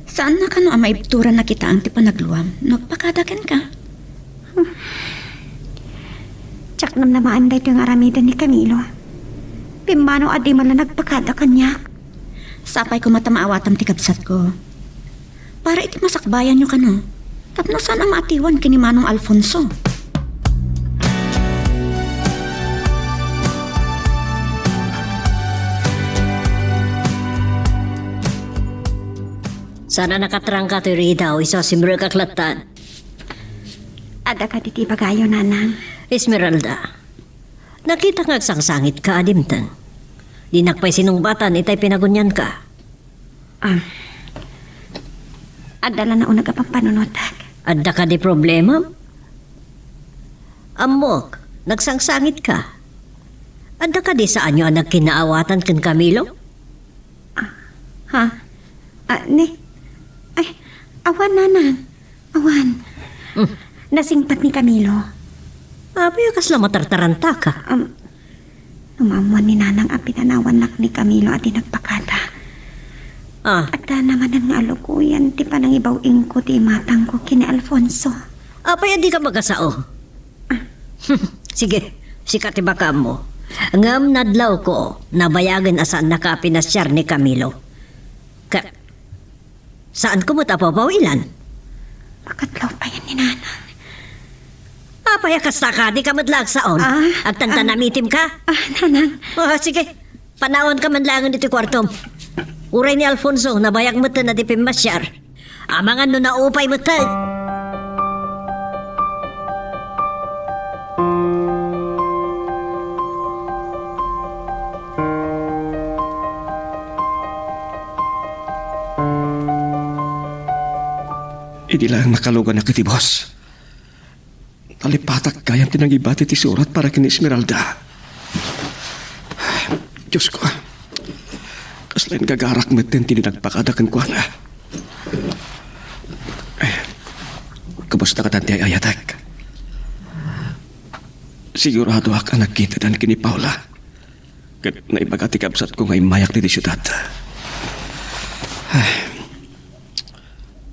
Saan na ka no ang maibturan na kita ang ti panagluwam? Nagpakadagan ka.
Tsak nam namaan dahito yung aramidan ni Camilo. Pimbano adi man na nagpakada kanya.
Sapay ko matamaawatam ti kabsat ko. Para iti masakbayan nyo ka no. Tapno saan ang maatiwan kini Manong Alfonso?
sana nakatrang ka ti Rita o isa simbre kaklatan.
Ada ka titi bagayo, Nanang.
Esmeralda, nakita nga sangsangit ka adimtan. Di nakpay sinungbatan itay pinagunyan ka.
Adala na unag apang panunotag.
Adda ka di problema? Amok, nagsangsangit ka. Adda ka di saan nyo ang nagkinaawatan kan Camilo?
Ha? Ay, awan, Nanang. Awan. Nasingpat ni Camilo.
Abi, kasla matartaranta ka.
Umamuan ni Nanang ang pinanawan nak ni Camilo at nagpakada. At naman ang alukuyan, ti panang ibawing ko ti matang ko kini Alfonso.
Apay, di ka magasao. Sige, sikat ibaka mo. Ngam nadlaw ko, nabayagan asaan nakapinasyar ni Camilo. Saan ko mo tapapawilan?
Pakatlaw pa yan ni Nanang.
Apay, kasta ka, di ka madlag saon. Agtanta namitim ka?
Nanang.
Sige, panahon ka man langan dito kwartom. Uray ni Alfonso, nabayag mo na di pimasyar. Amangan no naupay mo tayo.
Hindi lang nakalugan na kiti, boss. Talipatak kayang tinagibati ti surat para kini Esmeralda. Diyos ko, kaslain gagarak metin tinagpakadakan ko na. Kamusta ka tanti ay ayatak? Sigurado ka nakita dan kini Paula. Kat naibagati kabsat ko ngay mayak ni di syudad.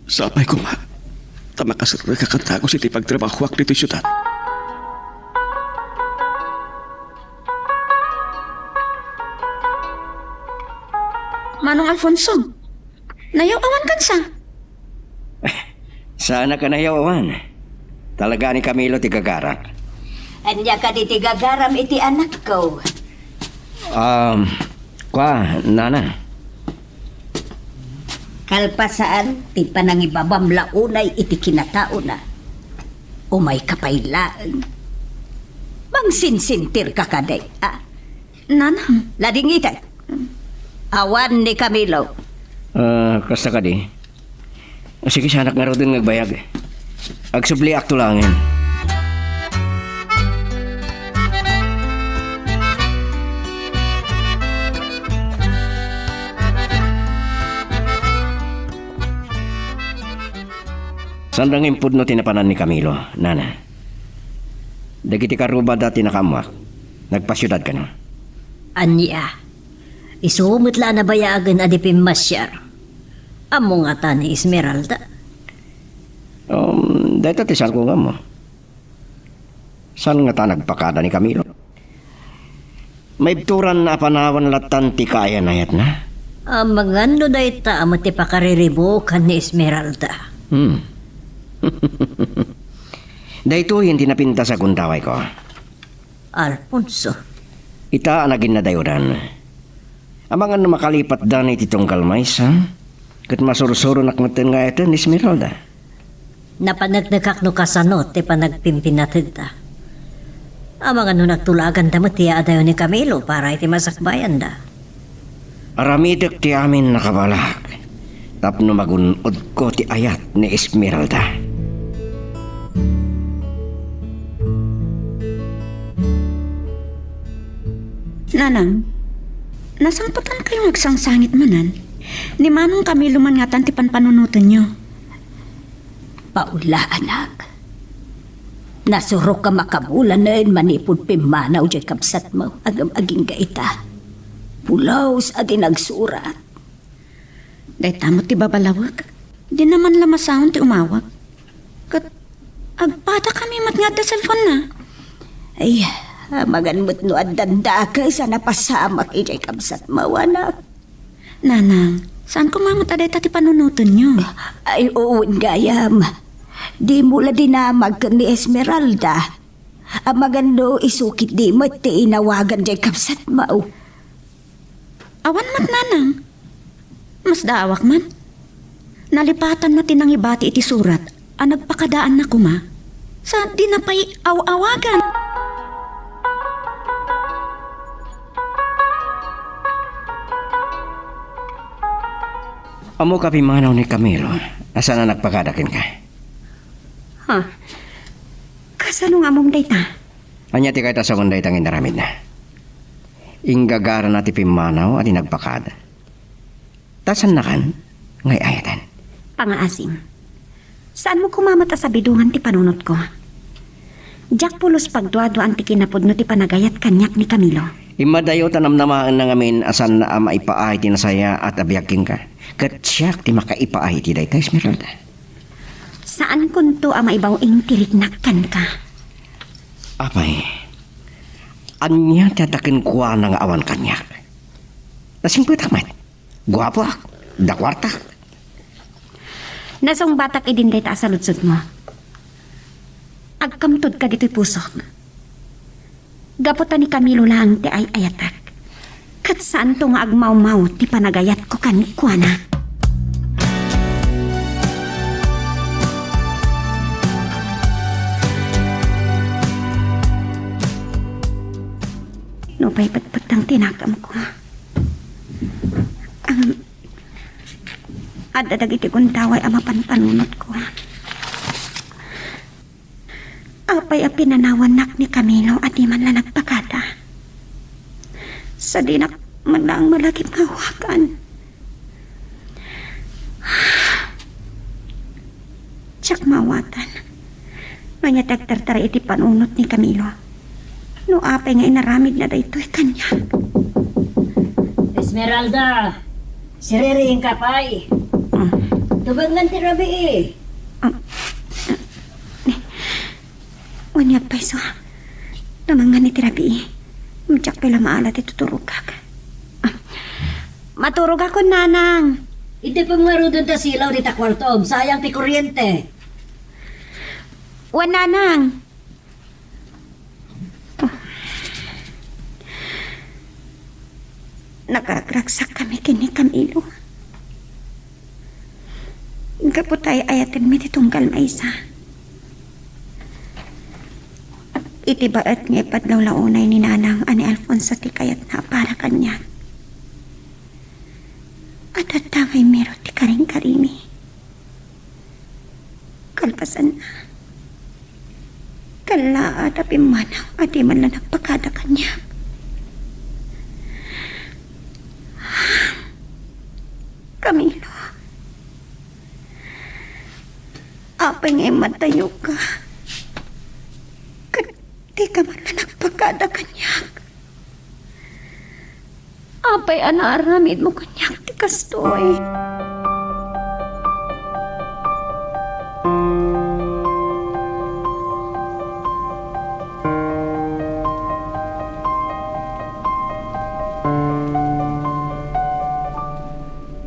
Sapay ko tamakasar kakatago si pagtrabaho ak dito syudad.
Manong Alfonso, nayaw-awan kan sa?
Sana ka nayawan. Talaga ni Camilo ti gagarak.
Anya ka di tigagaram iti anak ko.
Nana.
Kalpasaan, ti panangibabam launay iti kinatao na. Umay kapaylaan. Mangsinsintir ka kaday,
Nanang,
Ladingitan. Awan ni Camilo.
Kasta ka di. Sige, sanak nga rin nagbayag. Agsubli akto langin. Sandang impud no tinapanan ni Camilo, nana. Dagiti karuba dati nakamuak. Nagpasyudad ka na.
Anya, isumot la na bayagan adipim masyar. Amo nga ta ni Esmeralda.
Dahil tatisan ko nga mo. Saan nga ta nagpakada ni Camilo? May bturan na panawan latan ti kaya na yat na.
Magando day ta amo ti pakariribukan ni Esmeralda.
Dahito hindi napinta sa kuntaway ko.
Alfonso,
Ita anagin na dayuran. Amangan na makalipat dan iti tungkal maysa. Kat masursuro nakmatan nga ito ni Esmeralda.
napanagnagak no kasano ti panagpimpinatid ta. Amang ano nagtulagan ta mo ti adayo ni Camilo para iti masakbayan da.
Aramitek ti amin nakabalak. Tapno magunod ko ti ayat ni Esmeralda.
Nanang, nasangpatan kayo nagsangsangit manan. Ni manong kami lumangatan ti panpanunutan nyo.
Paula, anak. Nasurok ka makabulan na manipod pimanaw di kapsat mo agam aging gaita. Pulaws at nagsurat.
Dahil tamo ti babalawag. Di naman lamasahon ti umawag. Kat agpada kami matngad da cellphone na.
Ay, maganmut no at danda ka sa napasamak ijay kapsat mo, anak.
Nanang, saan ko mamata dahil ti panunutan nyo?
Ay, oo, gayam. Di mula dinamag ka ni Esmeralda. Ang magando isukit di mo ti inawagan di kapsat mo.
Awan mat nanang. Mas daawak man. Nalipatan na tinang ibati iti surat. Ang nagpakadaan na kuma. Sa di na pa'y awagan.
Amo ka pimanaw ni Camilo. Asa na nagpakadakin ka?
Ha? Kasano nga mong dayta?
Anya ti kayta sa kunday tangin naramid na. Inggagara na ti pimanaw at nagpakada. Tasan na kan, ngay ayatan.
Pangaasim. Saan mo kumamata sa bidungan ti panunot ko? Jack pulos pagduado ang ti kinapod no ti panagayat kanyak ni Camilo.
Imadayo tanamnamaan na ngamin asan na maipaay ti nasaya at abyaking ka. Kat siyak ti makaipaay ti day ka, Esmeralda.
Saan kunto ang maibaw ing tiriknakan ka?
Apay, anya tatakin kuha ng awan kanyak. Nasingpit amat. Guwapo ak, dakwartak.
Nasong batak idin day ta sa lutsod mo. Agkamtod ka dito'y pusok. Gaputan ni Camilo lang ti ay ayatak. Kat saan to nga agmaw-maw ti panagayat ko kan kuana. No pa'y patpatang tinakam ko. Adadag iti kuntaway ama panpanunot ko. Apay a pinanawan nak ni Camilo at di man lang nagpakata. Sa dinak man lang malagip ngawakan. Tsak mawatan. Nganya tagtartara iti panunot ni Camilo. No apay nga inaramid na daytoy kanya.
Esmeralda, siriring kapay. Tubangan ti Rabi eh.
Wanyag pa iso. Namangan ni tirapi. Mutsak pala maalat ituturugak. Maturog ako, nanang.
Hindi pa mga rudon ta silaw di takwartob. Sayang ti kuryente.
Wan, nanang. Nagagragsak kami kini Camilo. Kaputay ayatin mi titunggal maisa. iti baet nga ipadlaw launay ni Nanang ani Alfonso ti kayat na para kanya. At atangay mero ti karing-karimi. Kalpasan na. Kala at apimanang at di man lang nagpakada kanya. Camilo. Apay ngay matayo ka. Di ka man lang nagpakada kanyak. Apay anaramid mo kanyak, di kastoy.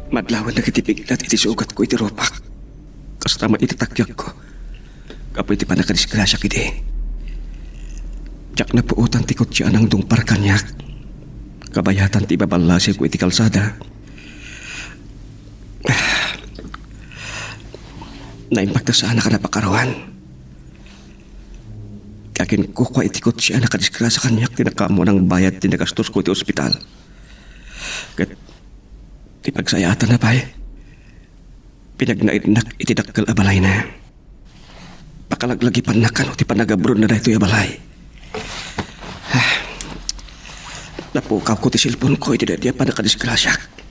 Madlawan na kitipiglat iti sugat ko iti ropak. Kastaman ititakyak ko. Kapo iti panakadisgrasya kiti. Tiyak na puutan ti kutsi anang dungpar kanyak. Kabayatan ti babalasi ko iti kalsada. Naimpakta sa anak na pakarawan. Kakin ko kwa iti kutsi anak kadisgrasya kanyak tinakamo ng bayad tinagastos ko iti ospital. Kat ti pagsayatan na pa'y pinagnaidnak iti dakkel abalay na. Pakalaglagipan na kano ti panagabron na dahito abalay. Napukaw ko ti silpon ko iti dadya pa nakadisgrasyak.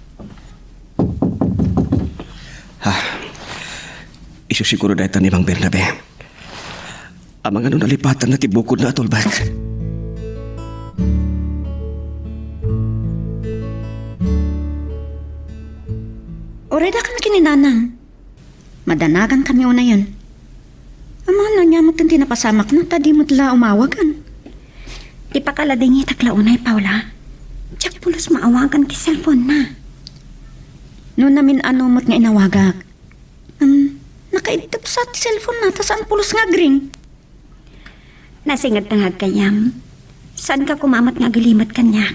Isu siguro dahito ni Mang Bernabe. Amang ano nalipatan na ti bukod na atulbak.
Oreda kan kininanang. Madanagan kami una yun. Ang mga nanyamot yung tinapasamak na tadi mo tila umawagan.
Di pa kalading itaklaunay, Paula. Tiyak pulos maawagan ti cellphone na.
Noon namin ano mo't nga inawagak. Nakaidtap sa cellphone na, tasaan pulos nga gring.
Nasingad na nga kayam. Saan ka kumamat nga gilimat kanya?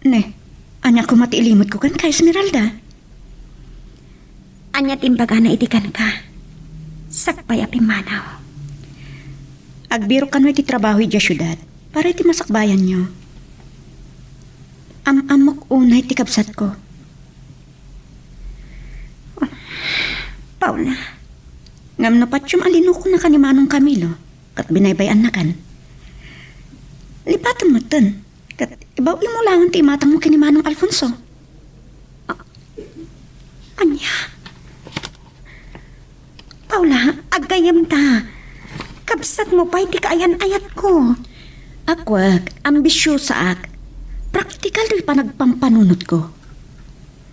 Ne, anya ko matiilimot ko kan kay Esmeralda.
Anya timbaga na itikan ka. Sakpay apimanaw.
Agbiro kanwa iti trabaho iti syudad para iti masakbayan nyo. Amok unay ti kabsat ko.
Paula.
Ngam na patyum alino ko na kanimanong Camilo kat binaybayan na kan. Lipatan mo ten. Kat ibaw mo lang ti imatang mo kinimanong Alfonso.
Anya? Paula, agayam ta. Kabsat mo pa, hindi kaayan-ayat ko.
Akwag, ambisyosa ak. Praktikal rin pa nagpampanunot ko.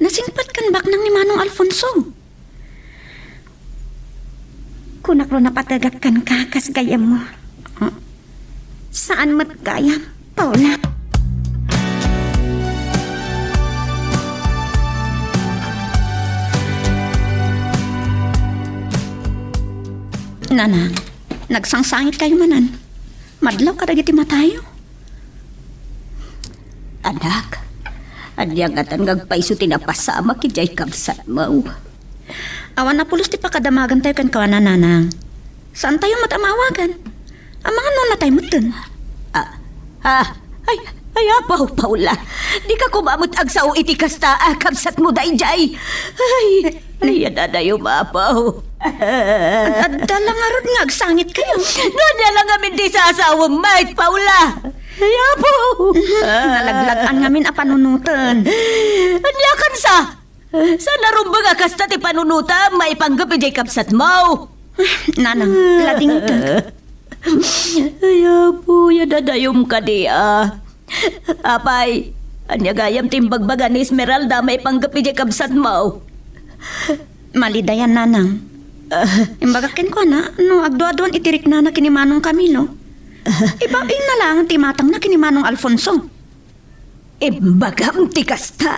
Nasingpat kan bak ng ni Manong Alfonso.
Kunaklo napatagakan ka, kas gayam mo. Saan mat gayam, Paula?
Nanang, nagsangsangit kayo manan. Madlaw ka dagiti matayo.
Anak, adyang atan ngagpaiso tinapasama ki jay kabsat mo.
Awan na pulos ti pakadamagan tayo kan kawanan, Nanang. Saan tayo matamawagan? Ang mga nuna tayo mutin.
Ay, apaw, Paula. Di ka kumamot agsaw iti kasta, kabsat mo dayjay. Ay, adadayo maapaw.
At dalang arod nga, agsangit kayo.
Nonya lang amin di sa asawang mait, Paula. Ay, apaw.
Nalaglagan ngamin a panunutan.
Anya kan sa? Sa narumbang akasta ti panunuta, maipanggap ijay kabsat mo.
Nanang, lading ito.
Ay, apo, yadadayom ka di Apay, anya gayam timbagbaga ni Esmeralda, maipanggap ijay kabsat mo.
Malidayan, Nanang. Imbagakin ko na, no, agdo-adoan itirik na na kinimanong Camilo. Ibaing na lang timatang na kinimanong Alfonso.
Imbagam ti kasta.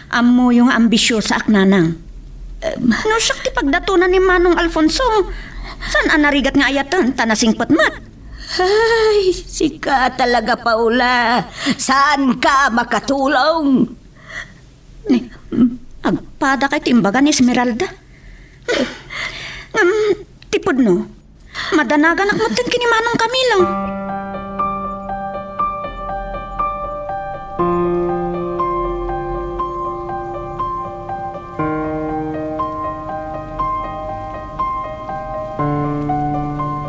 Amo yung ambisyosa ak, Nanang. No, siyak ti pagdatunan ni Manong Alfonso. Saan anarigat nga ayatan, tanasing patmat?
Ay, sika talaga, Paula. Saan ka makatulong?
Agpada kay timbaga ni Esmeralda. Tipod no, Madanagan ak mutin kini Manong Camilo.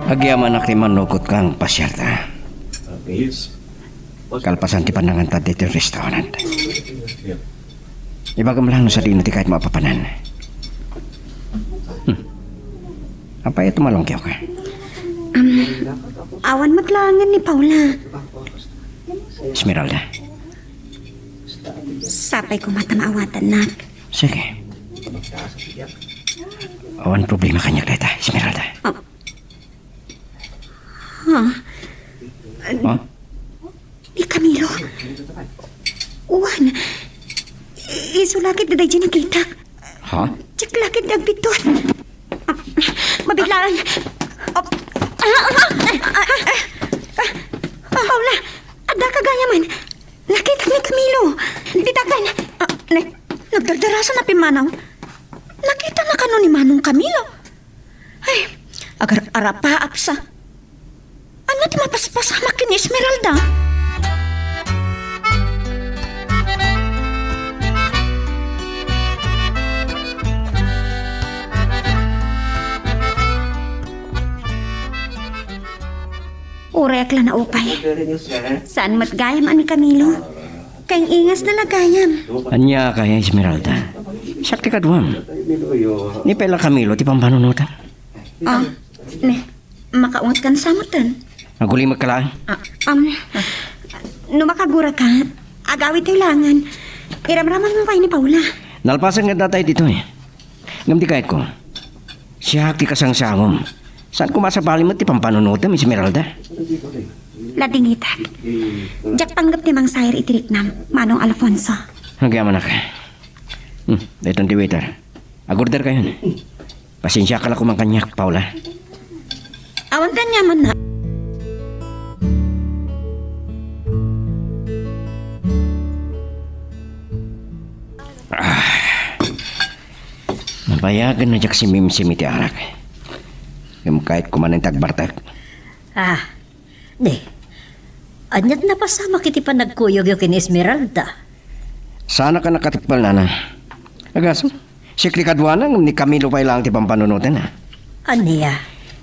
Agyaman ak ti manukot kang pasyarta. Kalpasan ti panangan ta dito restaurant. Ibagam lang no sa dino ti kahit mapapanan. Apa ito malongkyaw ka?
Awan maglangan ni Paula.
Esmeralda.
Sapay ko matamawatan na.
Sige. Awan problema kanya kita, Esmeralda. Oh?
Ni Camilo. Uwan. Isulakit na dahil nakita.
Ha?
Tsak lakit na bitot. Mabiglaan. Paula, ada kagayaman. Nakita ni Camilo. Ditakan.
Nagdardarasa na pimanaw. Nakita na kano ni Manong Camilo. Ay, agar arapa apsa. Ano ti mapaspasamak kini Esmeralda?
Urek lang na upay. Saan matgayam ani Camilo? Kayang ingas na lagayam.
Anya kaya Esmeralda. Sakti ka duwam. Ni pala Camilo ti pampanunutan.
Makaungat kan samutan.
Aguli magkalaan.
No makagura ka, agawit tayo langan. Iramraman mo pa ni Paula.
Nalpasan nga datay dito eh. Ngam di kahit ko. Siya ti kasangsangom. Saan kumasabali mo ti pampanunutan, Esmeralda?
Ladingitan. Diyak tanggap ni Mang Sayre itirik na Manong Alfonso.
Nagyaman na ka. Dito ang waiter. Agorder kayo na. Pasensya ka lang kumangkanyak, Paula.
Awan kanyaman na.
Napayagan na jak si Mimsim iti arak. Yung kahit kumanin tagbartag.
Di. Anyat na pasama kiti pa nagkuyog yung kin Esmeralda.
Sana ka nakatikpal na. Agaso, sikli kadwana ni Camilo pa ilang ti pampanunutan na.
Aniya?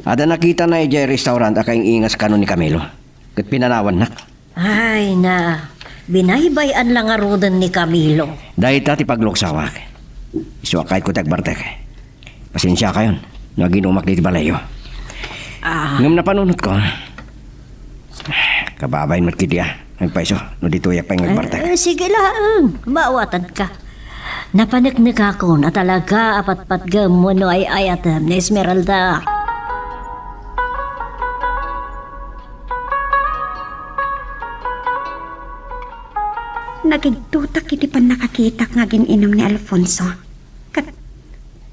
Ada nakita na ijay restaurant akay ingas kano ni Camilo. Kat pinanawan nak.
Ay na, binaybayan lang arudan ni Camilo.
Dahil ti pagluksawak. Iswa kahit ko tagbartag. Pasensya kayon. Naginumak di balayo. Ngam na panunot ko. Kababayin mo't kitiya. Nagpaiso, no dito yak pa yung nagbartag.
Sige lang, maawatan ka. Napaniknik ako na talaga apat-pat mo no ay ayatam ni Esmeralda.
Nagigtutak iti pan nakakitak nga gininom ni Alfonso. Kat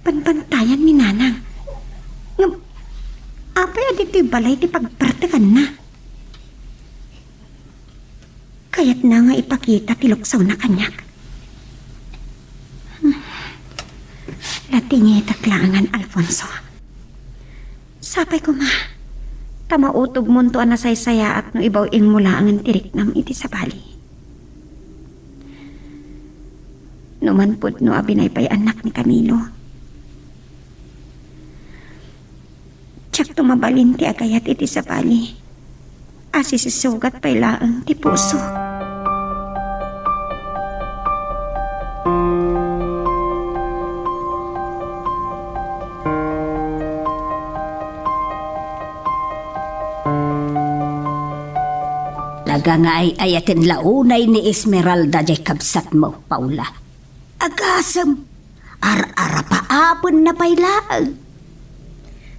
panpantayan ni Nanang. Ngam, apay aditi balay ti pagbartagan na. Kaya't na nga ipakita ti luksaw na kanyak. Latingitak langan Alfonso. Sapay ko ma. Tamautog mo to na saysaya at no ibaw ing mula ang tirik nam iti sa bali. Numan pud no abinay pa'y anak ni Camilo. Tiyak tumabalin ti agayat iti sa bali. Asisisugat pa'y laang ti puso.
Laga nga ay ayatin launay ni Esmeralda jay kabsat mo, Paula. Agasam, ar-ara paapon na pailaag.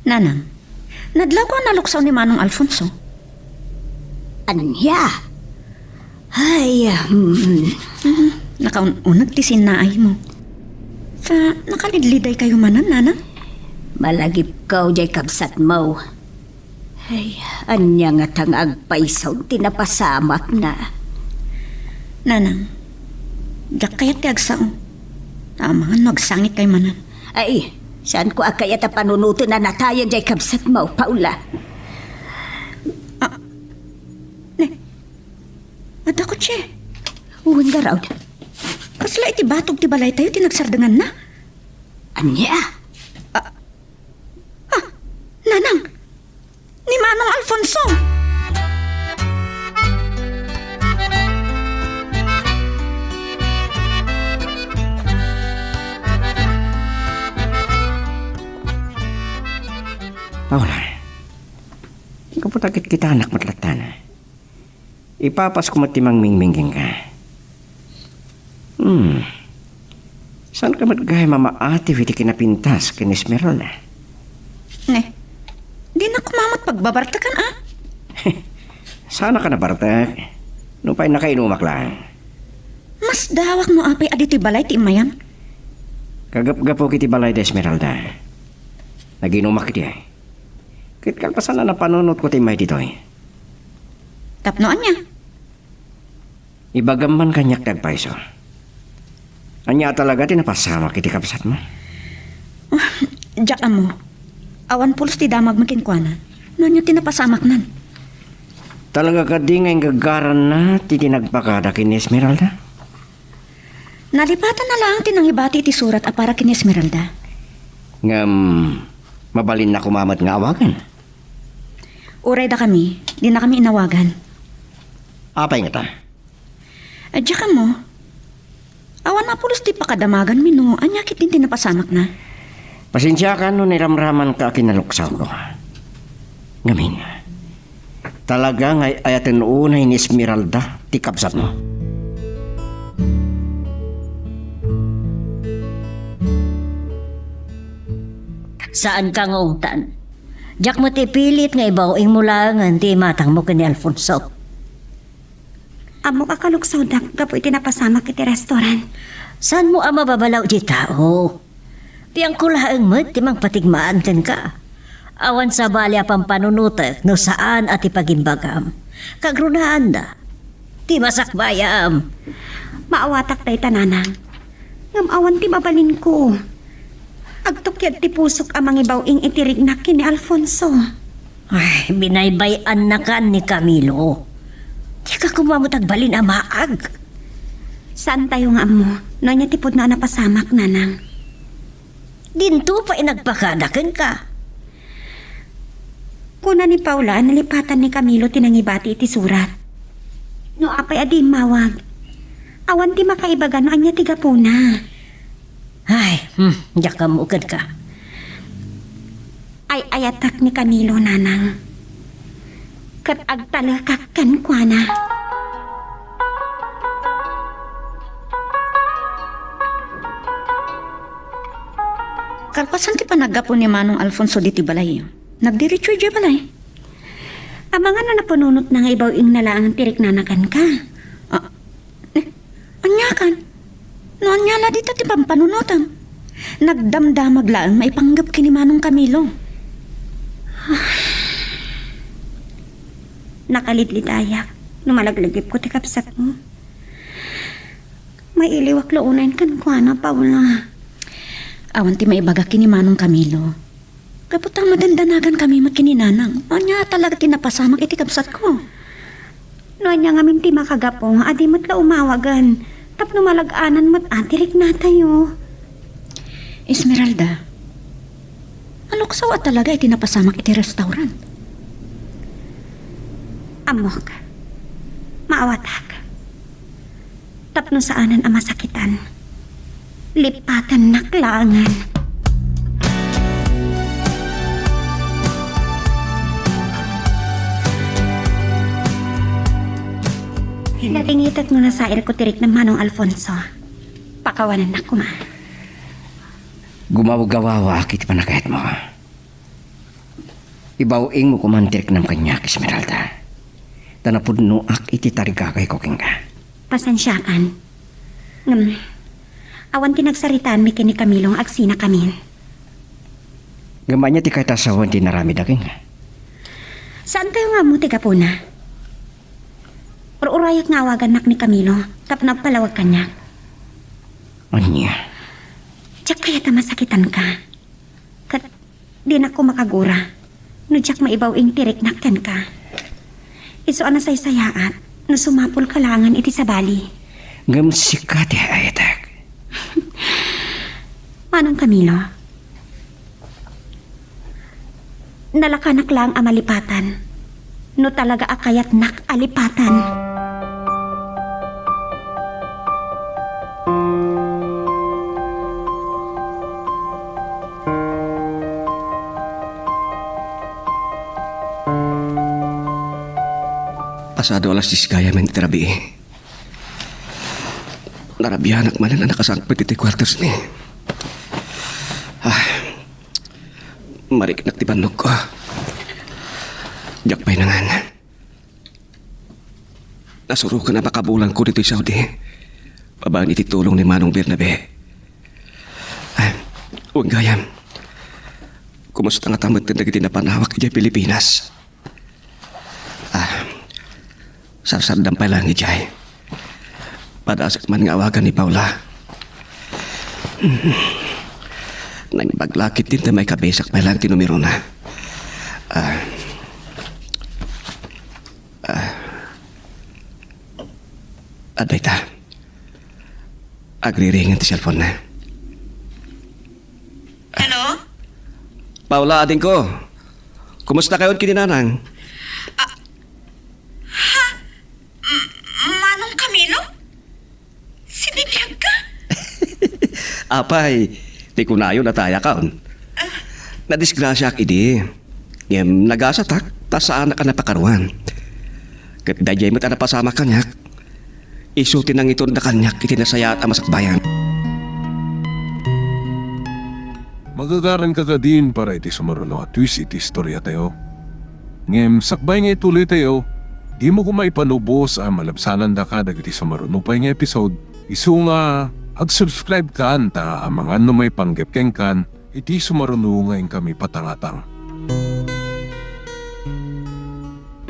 Nanang, nadlaw ko naluksaw ni Manong Alfonso.
Anya? Ay,
Nakaunag ti sinaay mo. Sa nakalidliday kayo manan, Nanang?
malagip ka jay kabsat mo. Ay, anya nga tang agpaisaw tinapasamak na.
Nanang, jak kayat ti agsaong. Tama nga, nagsangit kay manan.
Ay, Saan ko akay at panunuto na natayan jay kabsat mo, Paula?
Ada ko, Che.
Uwan ka raw.
Kasla iti batog ti balay tayo, tinagsardangan na.
Anya?
Nanang! Ni Manong Alfonso!
Paula, kaputakit kita anak matlatan. Ipapas ko matimang mingmingking ka. Saan ka matgay mamaati iti kinapintas kin Esmeralda?
Di na kumamot pagbabartakan, ah.
Sana ka nabartak. Nung pa'y nakainumak lang.
Mas dawak mo apay aditi balay ti imayam.
Kagap-gapo kiti balay de Esmeralda. Naginumak kiti ay. Kit kalpasan na napanunot ko ti may dito ay.
Tapnoan niya.
Ibagaman kanyak dagpaiso. Anya talaga tinapasama kiti kapsat mo.
Diyak mo. Awan pulos ti damag makinkwana. Noon yung tinapasamak nan.
Talaga ka di ngayong gagaran na ti tinagpakada kin Esmeralda?
Nalipatan na lang tinangibati iti surat para kin Esmeralda.
Ngam, mabalin na kumamat nga awagan.
Uray da kami. Di na kami inawagan.
Apay nga ta?
Diyak mo. Awan na pulos ti pakadamagan mino. Anyakit din tinapasamak na.
Pasensya ka no niramraman ka kinaluksaw ko. Ngamin, talaga nga ayatin unay ni Esmeralda ti kapsat mo.
Saan ka ngungtan? Diyak mo ti pilit nga ibawing mulangan ti matang mo ni Alfonso.
Amo ka kaluksaw dak, gapo iti napasama kiti restaurant.
Saan mo ama babalaw di tao? Tiyang kulaang mo, timang patigmaan kan ka. Awan sa balya pang panunutek no saan at ipagimbagam. Kagrunaan na. Ti masakbayam.
Maawatak tay tananang. Ngam awan ti mabalin ko. Agtukyat ti pusok amang ibawing itirignak ni Alfonso.
Ay, binaybayan na kan ni Camilo. Di ka kumamutag balin amaag.
Saan tayo nga amo? No niya tipod na napasamak nanang.
Dinto pa inagpakadakan ka.
Kuna ni Paula, nalipatan ni Camilo tinangibati iti surat. No apay adi mawag. Awan ti makaibagan no anya tiga puna.
Ay, diyak ka mukad ka.
Ay ayatak ni Camilo nanang. Kat agtalakakan kwa na.
Kalpasan ti panagapo ni Manong Alfonso diti balay. Nagdiretso di balay.
Amanga na napununot na nga ibawing nalaang tirik nanakan ka.
Anya kan? Noon niya la dito ti pampanunutan. Nagdamdamag lang maipanggap kini Manong Camilo.
Nakalidlidayak. Lumalaglagip ko ti kapsat mo. May iliwak launayin kan kwa na, Paula.
Awan ti maibaga kini Manong Camilo. Kaputang madandanagan kami makininanang. Anya talaga tinapasamak iti kapsat ko.
Noon niya ngamin ti makagapong, adi mo't la umawagan. Tapno malaganan mo't atirik na tayo.
Esmeralda, aloksawa talaga iti napasamak iti restaurant.
Amok. Maawatak. Tapno saanan ang masakitan. Lipatan naklangan. Natingitat mo na sa ko tirik ng Manong Alfonso. Pakawanan na kuma.
Gumawa-gawawa kiti panakayat mo. Ibawing mo kumantirik ng kanya, Esmeralda. Tanapudno ak iti tarigakay ko king ka.
Pasensyakan. Awan tinagsaritaan mi kini Camilong agsina kamin.
Gamanya ti kay tasawan ti narami daking ka.
Saan tayo nga mo tiga po na? Urayak nga awagan nak ni Camilo, tap nagpalawag kanya.
Anya?
Tiyak kaya ta masakitan ka. Di na ko makagura. No jak maibaw ing tiriknakkan ka. Iso ana saysayaat. No sumapol kalangan iti sa bali.
Ngam sikat ti ayatak.
Manong Camilo? Nalakanak lang ang malipatan. No talaga akayat nak alipatan.
Pasado alas 10 kaya man terabi. Narabihanak man na nakasangpit iti quarters ni. Marik nagtibannog ko. Jakpay na nga. Nasurukan na makabulang ko dito sa Saudi. Babaan iti tulong ni Manong Bernabe. Huwag gayam. Kumusta nga tamad na nagtinapanawak ijay Pilipinas? Sarsardam pa lang ijay. Padasat man nga awagan ni Paula. Nang paglakit din na may kabesak pa lang tinumiro na. Aday ta. Agri-ringin ti cellphone na.
Hello?
Paula, ading ko. Kumusta kayo kininanang?
Manong Camilo? Sinibiyag ka?
Apay, di ko na yun nataya kaon. Nadisgrasya ak idi. Ngem nagasatak, tas saan ka napakaruan. Kat dayay mo ta napasama kanyak. Isutin ang ito na kanyak itinasaya at amasakbayan.
Magagaran ka din para iti sumaruno at twist iti istorya tayo. Ngem sakbay nga ituloy tayo, di mo kumaipanubos ang malabsanan da ka dagiti sumaruno pa nga episode. Isu nga, ag-subscribe ka anta ang mga ano may panggap kan, iti sumaruno nga kami patangatang.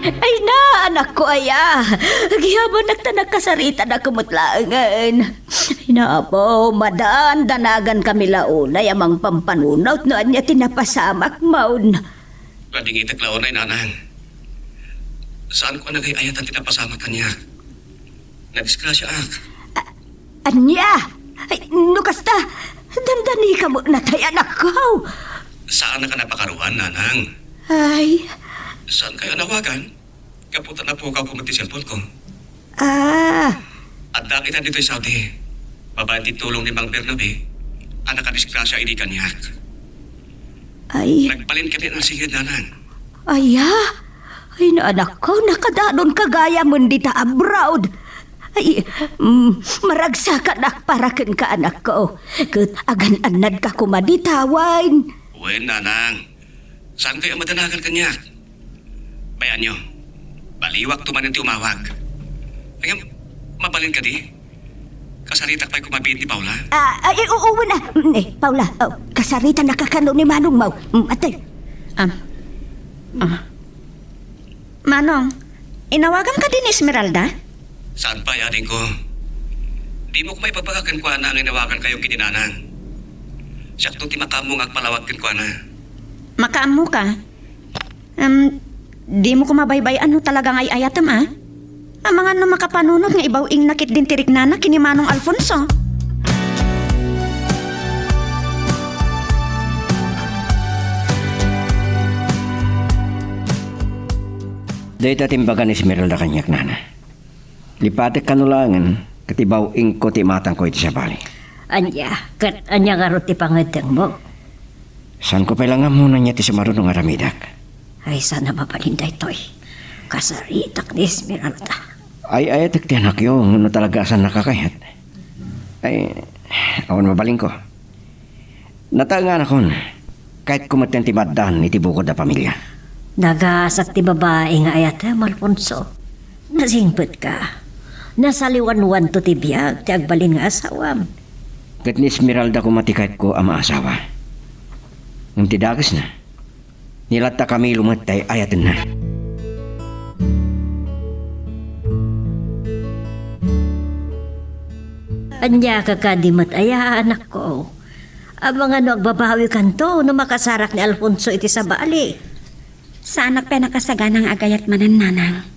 Ay na, anak ko aya. Gihapon nagtanak kasarita na kumutlaangan. Ay na po, madaan danagan kami launay amang pampanunaw no anya tinapasamak maun.
Rading itaglaonay nanang. Saan ko nagay ayatan tinapasama kanya? Nadisgrasya ak.
Anya? Ay, nukasta. Dandani ka mo natay anak ko.
Saan na ka napakaruan, nanang?
Ay,
Saan kayo nawagan? Kaputan na po ka kumati cellphone ko. At nakita dito sa Saudi. Babayan tulong ni Mang Bernabe. Ang nakadisgrasya hindi kanyak.
ay,
Nagbalin ka din ang sigid, nanang.
aya. Ay na anak ko, nakadanon kagaya mo dita abroad. Ay, maragsakan na parakan ka anak ko. Kat agan-anad ka kumaditawan.
Uy, nanang. Saan kayo madanagan kanyak? Bayan nyo. Baliwak tumanin ti umawag. Ay, mabalin ka di? Kasaritak pa'y kumabit ni Paula.
Ay, uuwi na. Paula, kasarita nakakano ni Manong Mau. Ate.
Manong, inawagan ka din Esmeralda?
Saan pa, yading ko? Di mo ko may pagpagakan ko na ang inawagan kayong kininanang. Siyakto ti makamong agpalawagin ko na.
Makaam mo ka? Di mo ko mabaybay ano talagang ay ayatam Ang mga no makapanunod nga ibaw ing nakit din tirik nana kini Manong Alfonso.
Dahil tatimbagan ni Esmeralda kanyak, nana. Lipatek kanulangan, katibaw ing ko ti matang ko iti sa bali.
Anya, kat anya nga roti pangatang mo.
Saan ko pala nga muna niya ti sa marunong aramidak?
Ay, sana mapalinday to'y. Kasaritak ni Esmeralda.
Ay, ti anak yung ano talaga saan nakakayat. Ay, awan mabaling ko. Natangan ako kahit kumaten ti madan iti bukod na pamilya.
Nagasat ti babae nga ayatam, Alfonso. Nasingpet ka. Nasaliwan-wan to ti biyag, ti agbalin nga asawam.
Kat ni Esmeralda ko matikait ko ang maasawa. Nung tidagas na, nilata kami lumatay ayatan na.
Anya kakadimat aya anak ko. Ang mga nagbabawi kanto no makasarak ni Alfonso iti sa bali.
Sa anak pa nakasaganang agayat manan nanang.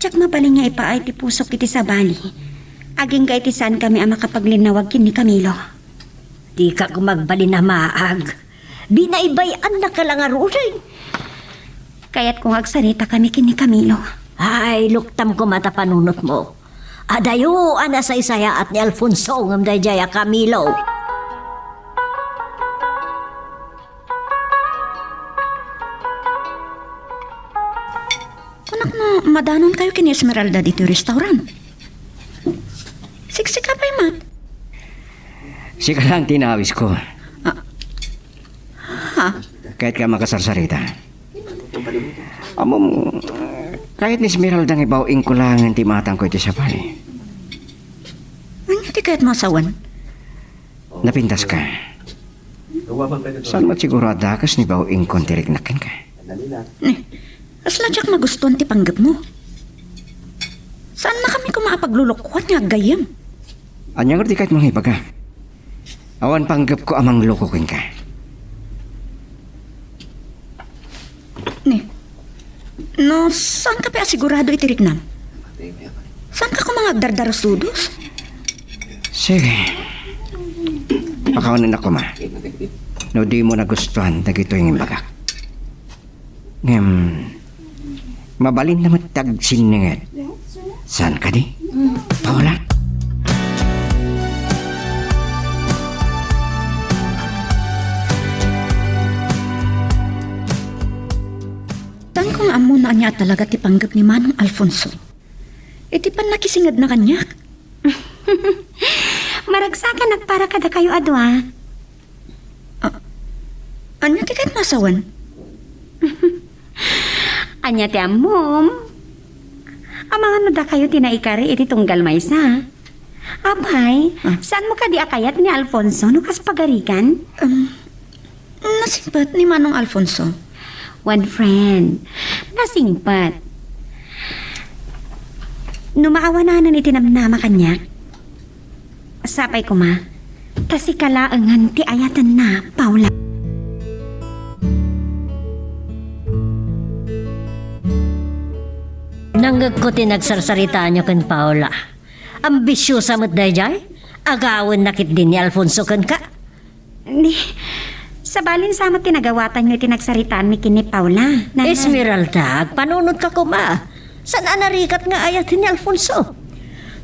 Tsak mabaling nga ipaay ti pusok iti sa bali. Aging ka iti saan kami ang makapaglinawag kin ni Camilo.
Di ka kumagbali na maag. Di na ibayan na kalangarurin.
Kaya't kung agsarita kami kin ni Camilo.
Ay, luktam ko mata panunot mo. Adayo, ana sa isaya at ni Alfonso ngam dayjaya Camilo.
Kunak no, madanon kayo kini Esmeralda dito yung restaurant. Siksik ka pa Mat.
Sika lang tinawis ko.
Ha?
Kahit ka makasarsarita. Amom, kahit ni Esmeralda nga ibawing ko lang ang timatang ko iti sa bali.
Ano di kahit masawan?
Napintas ka. Saan mo siguro adakas ni bawing ko tirignakin ka?
Asla jak magustuhan ti panggap mo. Saan na kami kumapaglulokwan nga gayam?
Anyang di kahit mga ibaga. Awan panggap ko amang lokokin ka.
No, saan ka pa asigurado itiriknam? Saan ka kumangag dardarasudos?
Sige. Pakawanan ako ma. No di mo nagustuhan dagito yung imbagak. Mabalin na matag siningat. Saan ka di? Paula?
Tan kung amo na niya talaga ti panggap ni Manong Alfonso. Iti pan nakisingad na kanyak.
Maragsakan nagpara kada kayo adwa.
Anya ti kahit masawan?
Anya ti amom. Amang ano da kayo tinaikari iti tunggal maysa. Abay, saan mo ka di akayat ni Alfonso no kas pagarikan?
Nasingpat ni Manong Alfonso.
One friend, nasingpat. Numaawanan iti namnama kanya. Sapay ko ma, kasi kalaangan ti ayatan na, Paula.
Nanggag ko tinagsarsarita nyo kan Paula. Ambisyosa mo't dayjay? Agawan nakit din ni Alfonso kan ka?
Di, sa balin sama tinagawatan nyo tinagsaritaan mi kini Paula.
Esmeralda, panunod ka kuma. San anarikat nga ayat ni Alfonso?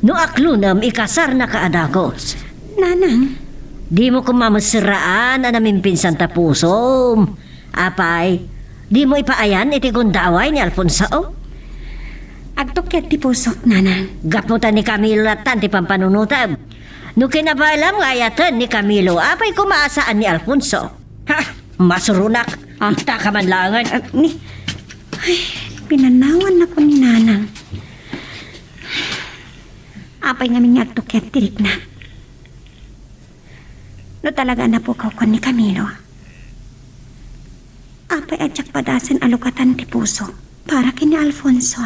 No aklunam ikasar na kaadagos.
Nanang,
Di mo kumamasiraan anamin pinsan tapusom. Apay, di mo ipaayan iti gundaway ni Alfonso?
agtukyat ti pusok, nanang.
Gaputan ni Camilo at tanti pampanunutab. No kinabalam nga ayatan ni Camilo, apay kumaasaan ni Alfonso. Ha, masurunak. Takaman langan.
Pinanawan ako ni nanang. Apay ngamin nga agtukyat tirik na. No talaga napukaw ko ni Camilo. Apay adyak padasan alukatan ti puso para kini Alfonso.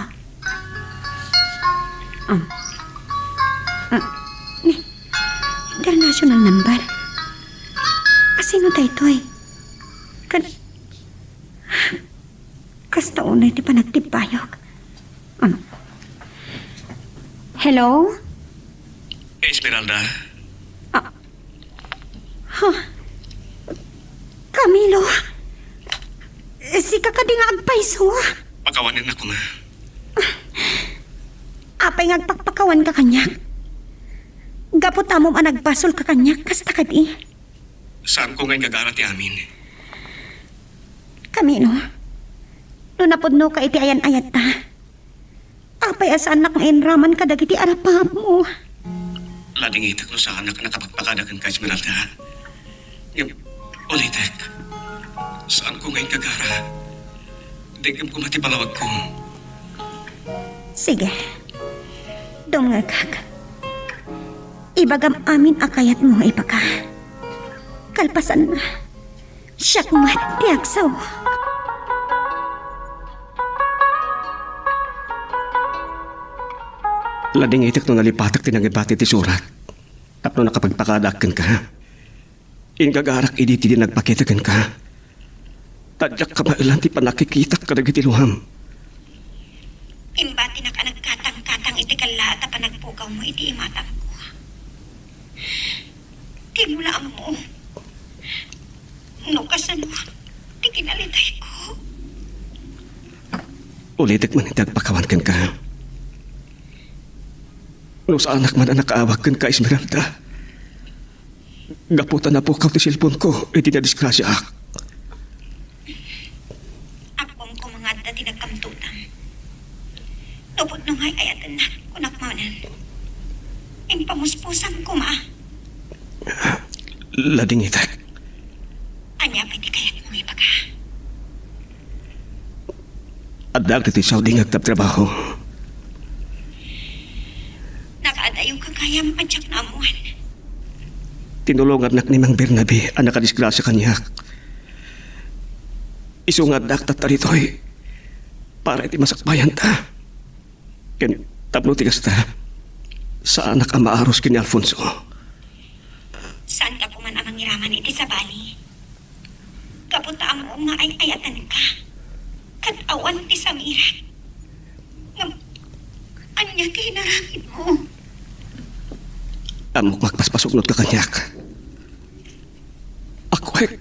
International number. Asino daytoy? Kasta unay ti panagtipayok. Hello?
Esmeralda,
Camilo? Si kakading agpaiso.
pakawanin ako ma.
Apay ngagpakpakawan ka kanyak. Gapot amom ang nagbasol ka kanyak, kasta kadi.
Saan ko ngayon gagarati amin?
Camilo, no napudno ka iti ayan-ayat ta. Apay asaan na kang enraman ka dagiti arapap mo.
Lading itak no sa anak na kapagpakadagan ka, Esmeralda. Yung ulitek, saan ko ngayon gagara? Digam ko matipalawag ko.
Sige, dumngagag. Ibagam amin akayat mo ipaka. Kalpasan na. Siyak mat tiagsaw.
Lading itak no nalipatak tinagibati ti surat. Tapno nakapagpakadakan ka. Ingagarak idi ti nagpakitagan ka. Tadyak ka mailan ti panakikita ka nagitiluham.
Imbati na ka nagkatang-katang iti kala at panagpugaw mo iti imatang ko. Tinulaan mo. No kasanuan, ti kinalitay ko.
Ulitik man hindi agpakawan ka. No sa anak man ang nakaawag ka, Esmeralda. Gaputan na po ka ti silpon ko, iti na disgrasya ak.
Akong kumangad na tinagkamtutan. Tupot nung ay ayatan na kunakmanan. Impamuspusan ko ma.
Lading itak.
Anya pa di kayat mong ipaga.
At dagdag ti Saudi ngagtabtrabaho.
Nakaadayo ka kayam adyak na amuan.
Tinulungan nak ni Mang Bernabe ang nakadisgrasya kanyak. Isungad nak tataritoy para iti masakbayan ta. Ken tapno tigas ta sa anak ang maaros kini Alfonso.
Saan ka puman amang iraman iti sa bali? Kapunta mo nga ay ayatan ka. Katawa ti Samira. Anya ti hinarangin mo.
Amok magpaspasugnod ka kanyak. Ako ay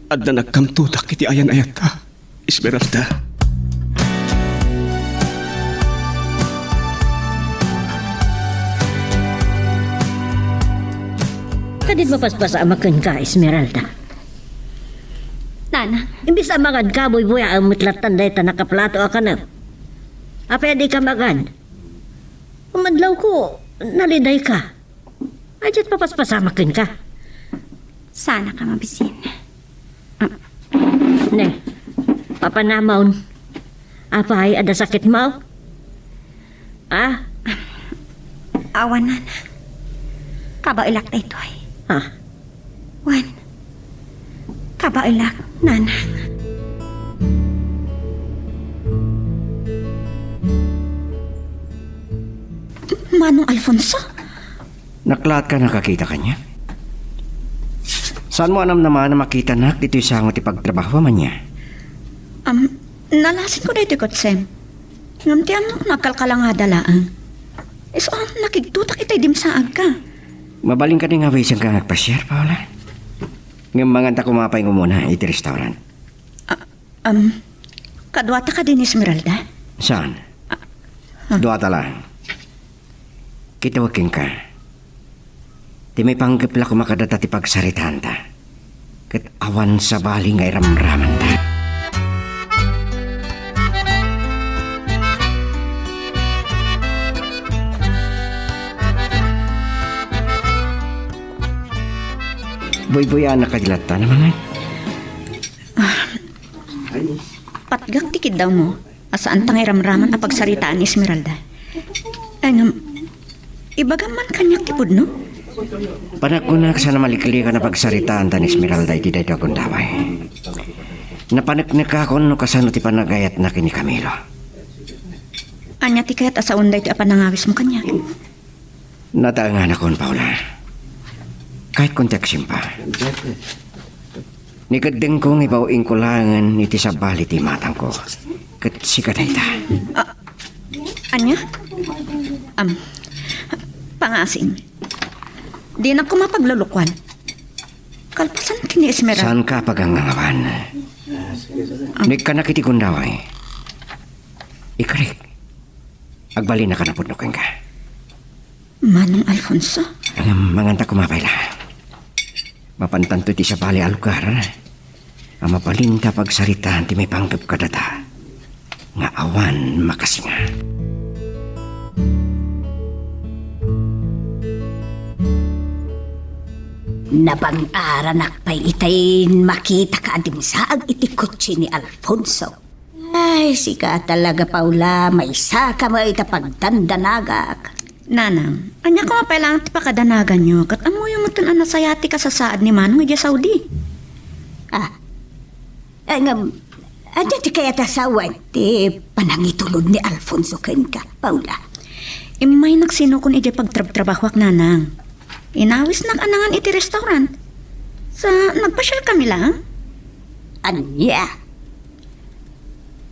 adda nagkamtutak iti ayan-ayat ka, Esmeralda.
Kadit mapaspas amakan ka, Esmeralda.
Nana,
Imbis amakan ka, buy-buy ang mutlatan dahi ta nakaplato ka na. Apa di ka magan? Umadlaw ko, naliday ka. Ajat papaspasamakin ka.
Sana ka mabisin.
Ne, papanamaon. Apa ay ada sakit mo? Ah,
Awan na. Kabailak na ito ay.
ha?
Wan. Kabailak, nanang. Manong Alfonso?
Naklat ka nakakita kanya? Saan mo anam naman na makita nak dito isangot ipagtrabaho man niya?
Nalasin ko dito, Kotsem. Ngam ti amok nakalkalanga dalaan. Iso nakigtutak itay dimsaag ka.
Mabaling ka din nga wisang ka nagpasyar, Paula. Ngayon manganta kumapay mo muna iti restaurant.
Kadwata ka din, Esmeralda?
Saan? Duwata lang. Kitawakin ka. Di may panggapla ko makadata ti pagsaritaan ta. Kat awan sa bali nga iramraman ta. Boy-boyan na kadilat ta naman.
Patgak tikid daw mo. Asaan tangay ramraman ang pagsaritaan ni Esmeralda? Ay ngam, ibagaman kanyak tipod no?
Panakunak sana malikli ka na pagsaritaan ta ni Esmeralda iti dayto akong daway. Napanaknak ako no kasano ti panagayat na kini Camilo.
Anya ti kayat asaon da ito apanangawis mo kanyak.
Nataangan akon, Paula. Kahit konteksim pa. Nikadeng kong ibawing kulangan iti sa bali ti matang ko. Kat sikaday ta.
Anya? Pangasing. Di na ko mapaglulukwan. Kalpasan ti ni Esmeralda.
Saan ka pagangangawan? Nika nakiti kundaway. Ikarik. Agbali na ka na pudnukin ka.
Manong Alfonso?
Ang manganta kumapay la. Mapantanto ti sa bali alugar. Ang mapalinta pagsaritaan ti may panggap kadata. Nga awan makasinga.
Napang-aranak pa'y itay makita ka adim saag iti kutsi ni Alfonso. Ay, sika talaga, Paula. May saka mo ita pagdandanagak.
Nanang, anya ko mapailangan ti pakadanagan nyo. Kat amo yung matun anasayati ka sa saad ni Manong iti Saudi.
Adya ti kaya tasawan ti panangitulod ni Alfonso ken ka, Paula.
Imay nagsinukon iti pagtrabahwak nanang. Inawis na anangan iti restaurant. Sa nagpasyal kami lang.
Anya?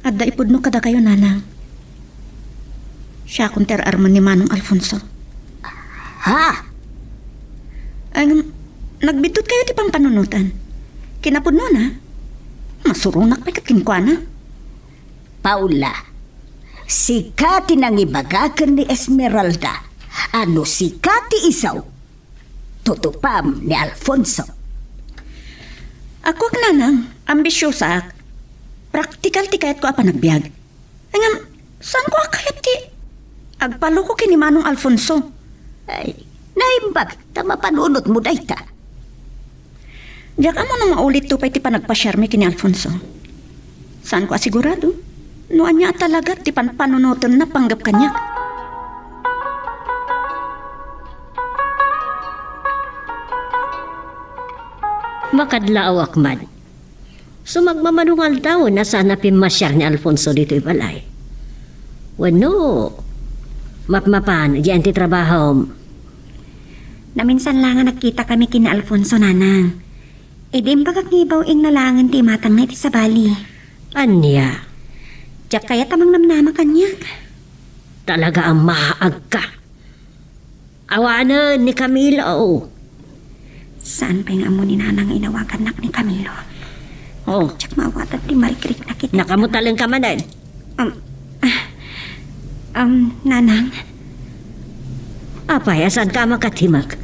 Adda ipudno kada kayo, nanang. Siya akong terarman ni Manong Alfonso.
Ha?
Ay, nagbitot kayo ti pampanunutan. Kinapudno na. Masurunak pa kakinkwana.
Paula, sikati nang ibagakan ni Esmeralda. Ano sikati isaw? Tutupam ni Alfonso.
Ako ak nanang, ambisyosa ak. Praktikal ti kayat ko apa nagbiag. Ngam, saan ko akayat ti? Agpalo ko kini Manong Alfonso.
Ay, naimbag, tama panunot mo day ta.
Diyak amo na maulit to pa'y ti panagpasyarmi kini Alfonso. Saan ko asigurado? Noan niya talaga ti panpanunutan na panggap kanya.
Makadlaaw akman. Sumagmamanungal daw na sana pimasyar ni Alfonso dito ibalay. Wano, mapmapan, diyan ti trabaho.
Naminsan lang nga nakita kami kina Alfonso, nanang. E di mbagak ngibaw ing nalangan ti matang na iti sa bali.
Anya,
Diyak kaya tamang namnama kanya.
talaga ang mahaag ka. Awanan ni Camilo.
Saan pa yung amo ni nanang inawagan nak ni Camilo?
Oh,
Diyak mawatan ti marikrik na kita.
nakamutaling ka manan.
Nanang.
Apay, asan ka makatimag?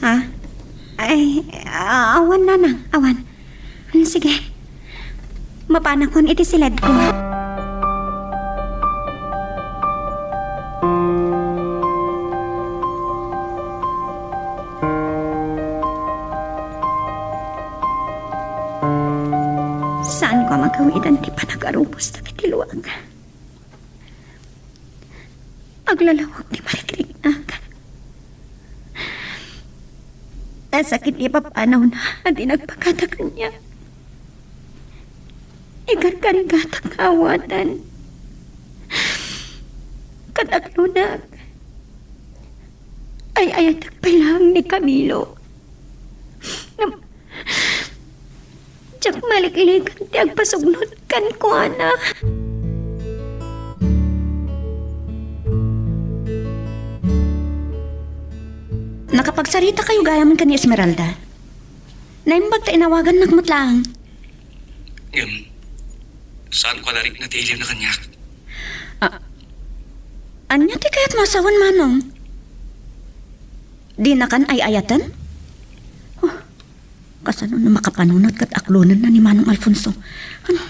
Ha? Ay, awan nanang, awan. Sige. Mapanakon iti silad ko. Saan ko magawidan ti panag-arupos na kitiluang? Aglalawag ti marikrik na. Nasakit ni papanaw na at inagpagkatakan niya. Ikarkarigatang kaawatan. Kataklunak. Ay ayatak pa lang ni Camilo. Tsak malikilikan ti agpasugnod kan ko, anak.
Nakapagsarita kayo gayaman ka ni Esmeralda. Naimbag ta inawagan nagmatlang.
Saan ko narik na tiilim na kanya?
Anya ti kayat masawan, Manong? Di na kan ay ayatan? Oh, kasano na makapanunot kat aklunan na ni Manong Alfonso. Ano?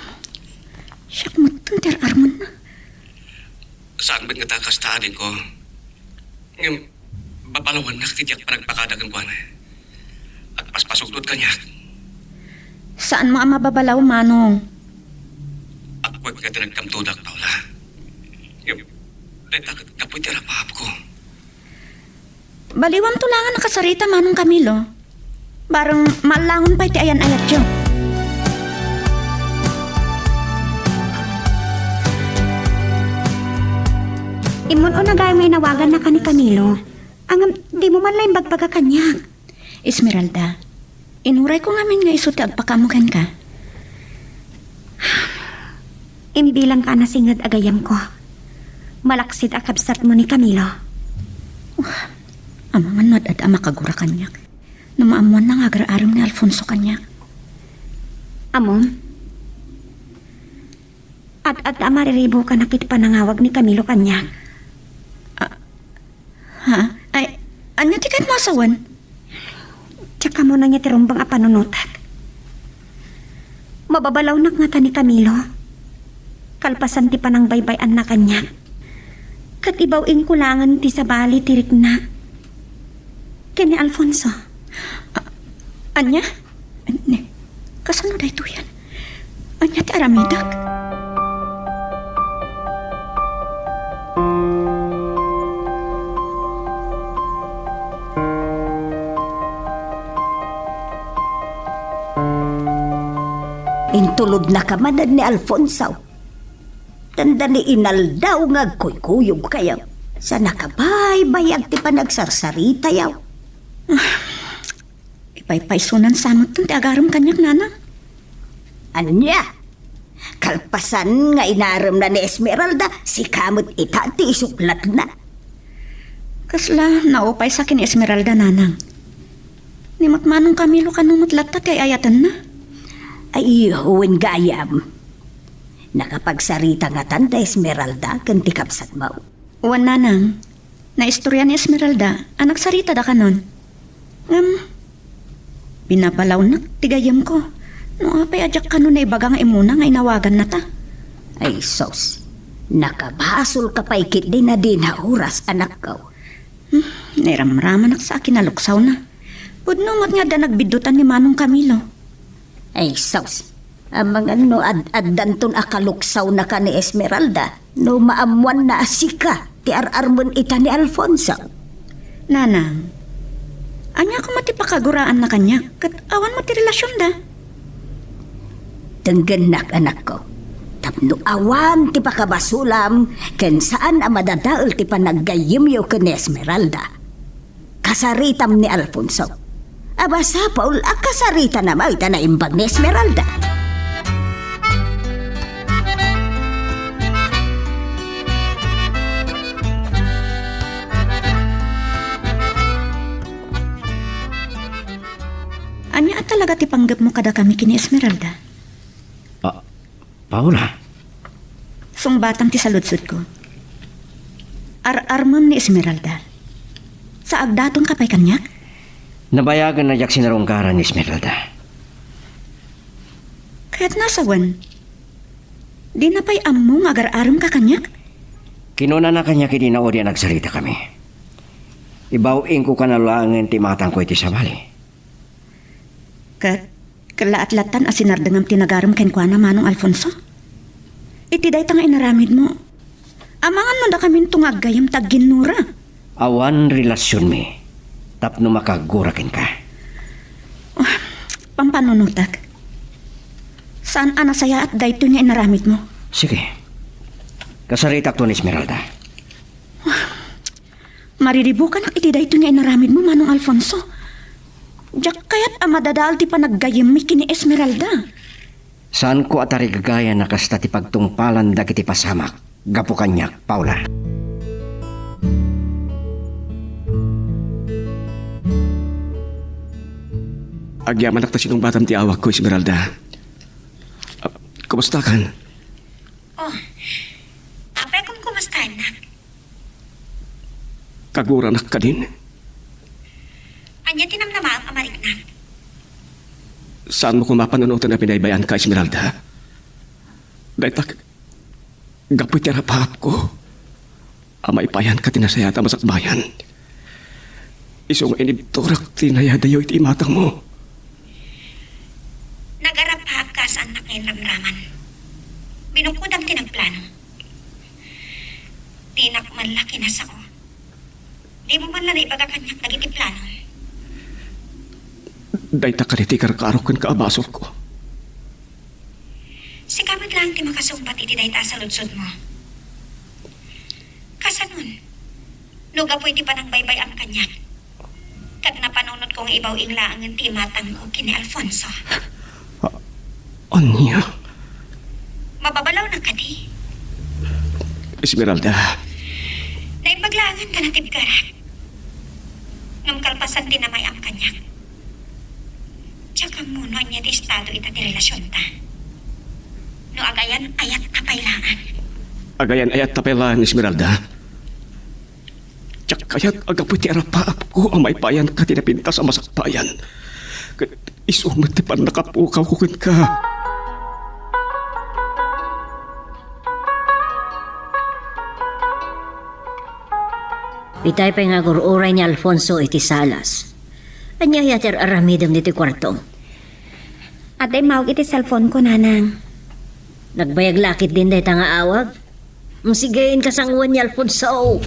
Siyak mo tunter arman na.
Saan ba't nga takastaanin ko? Ngayon, babalawan na kityak panagpakadagan ko na. At paspasugdod kanya.
Saan mo ang mababalaw, Manong?
Ako ay pagkatinagkamtudak, Paula. Ngayon, takot kapoy tirapahap ko.
Baliwam tulangan nakasarita, Manong Camilo. Barang malangon pa iti ayan-ayat yun.
Imon o nagay may nawagan na ka ni Camilo. Ang di mo man lang bagbaga kanya.
Esmeralda, inuray ko ngamin nga isuti agpakamukan ka.
Imbilang ka na singad agayam ko. Malaksid akabsat mo ni Camilo.
Amangan nad at amakagura kanya. Namaamuan na agar-aram ni Alfonso kanya.
Amon? At mariribo ka na kit panangawag ni Camilo kanya.
Ha? Ay, anya ti kahit masawan?
Tsaka mo na niya tirumbang apanunutak. Mababalaw na nga ta ni Camilo. Kalpasan ti panang baybayan na kanya. Katibaw ing kulangan ti sa bali tirik na. Kini Alfonso.
Anya? Kasano da ito yan? Anya ti aramidak?
Intulod na kamanan ni Alfonso. Tanda ni Inaldaw nga kuy-kuyog kaya. Sa nakabaybayag ti panagsarsarita yaw.
Ipaypaysunan samot ti agaram kanyak nanang.
Anya? Kalpasan nga inaram na ni Esmeralda, si kamot itati isuklat na.
Kasla, naupay sa akin ni Esmeralda nanang. Nimot manong Camilo kanumot latat ay ayatan na.
Ay, huwin gayam. Nakapagsarita nga tanda Esmeralda, kanti kapsat mo.
Uwan nanang, na istorya ni Esmeralda, anak sarita da kanon. Binabalaw na, tigayam ko. No apay ajak kanon na ibaga nga imuna nga inawagan na ta.
Ay, sos. Nakabasol ka pa ikit din na din na oras, anak ko.
Nairamraman sa akin na luksaw na. Pudnumot nga da nagbidutan ni Manong Camilo.
Ay, sos. Ang mga no ad-danton akaluksaw na ka ni Esmeralda, no maamuan na asika, ti ar-armon ita ni Alfonso.
Nanang, anya ko matipakaguraan na kanya, kat awan mati relasyon da.
Tenggenak anak ko. Tapno awan ti pakabasulam, ken saan ang madadaol ti panaggayimyo ken ni Esmeralda. Kasaritam ni Alfonso. Aba sa Paul, kasarita na mo ita na imbag ni Esmeralda.
Anya at talaga ti panggap mo kada kami kini Esmeralda.
Paula,
Sungbatang ti saludsud ko. Ar-armam ni Esmeralda. Sa agdaton kapay kanyak?
nabayagan na jak sinarungkaran ni Esmeralda.
Kaya't nasawan. Di na pa'y among agar-aram ka kanyak?
Kinuna na kanya kini na orya nagsarita kami. Ibawing ko kanalangan ti matang ko iti sabali.
Kat kalaat-latan asinardangam tinagaram ken kuana Manong Alfonso. Iti day nga inaramid mo. Amangan mo da kamin tungaggayam tagginura.
Awan relasyon mi. Tapno makagurakin ka.
Pampanunutak. Saan anasaya at dayto nga inaramid mo?
Sige. Kasarita ko ni Esmeralda.
Mariribukan ak iti dayto nga inaramid mo Manong Alfonso. Diyak kaya't amadadaal ti panaggayam mi kini Esmeralda.
Saan ko atari gagaya na kasta ti pagtungpalan dagiti pasamak. Gapo kanyak, Paula.
Agyaman ta sinong batang ti awak ko, Esmeralda. Kumusta kan?
Apay kung kumustahin na.
Kaguranak ka din.
Anya tinamnama ang amarik na.
Saan mo kumapanunutan na pinaybayan ka, Esmeralda? Dahil gapoy tirapahap ko. Amay payan ka tinasayata masakbayan. Isong inibtorak tinayadayo iti imatang mo.
Nagarapahag ka saan na ngayon ramraman. Binukudang tinagplano. Di nakmanlaki na sao. Di mo man lang ibaga kanyak nagiti plano.
Dahil takaliti karakarokan ka abasok ko.
Si kamad lang ti makasumbat iti dayta sa lutsod mo. Kasanon, nuga po iti panang baybay ang kanyak. Kag napanunod kong ibaw inglaang ang ti matang ko kini Alfonso.
Anya?
Mababalaw na kadi.
Esmeralda,
Naibaglangan ka na tibgaran. Ngam kalpasan din na may ang kanyak. Tsaka muno niya di estado ita di relasyon ta. No agayan ayat kapailangan.
agayan ayat tapelan, Esmeralda. Tsak kayat agapoy ti arapaap ko ang may payan ka tinapinta sa masakbayan. Isumat ti pan nakapukaw ko ka.
Pitay pa nga gururay ni Alfonso iti salas. Anya yater aramidam diti kwarto.
Ate, mawag iti cellphone ko, nanang.
Nagbayag lakit din dahi nga awag. Masigayin kasangwan ni Alfonso.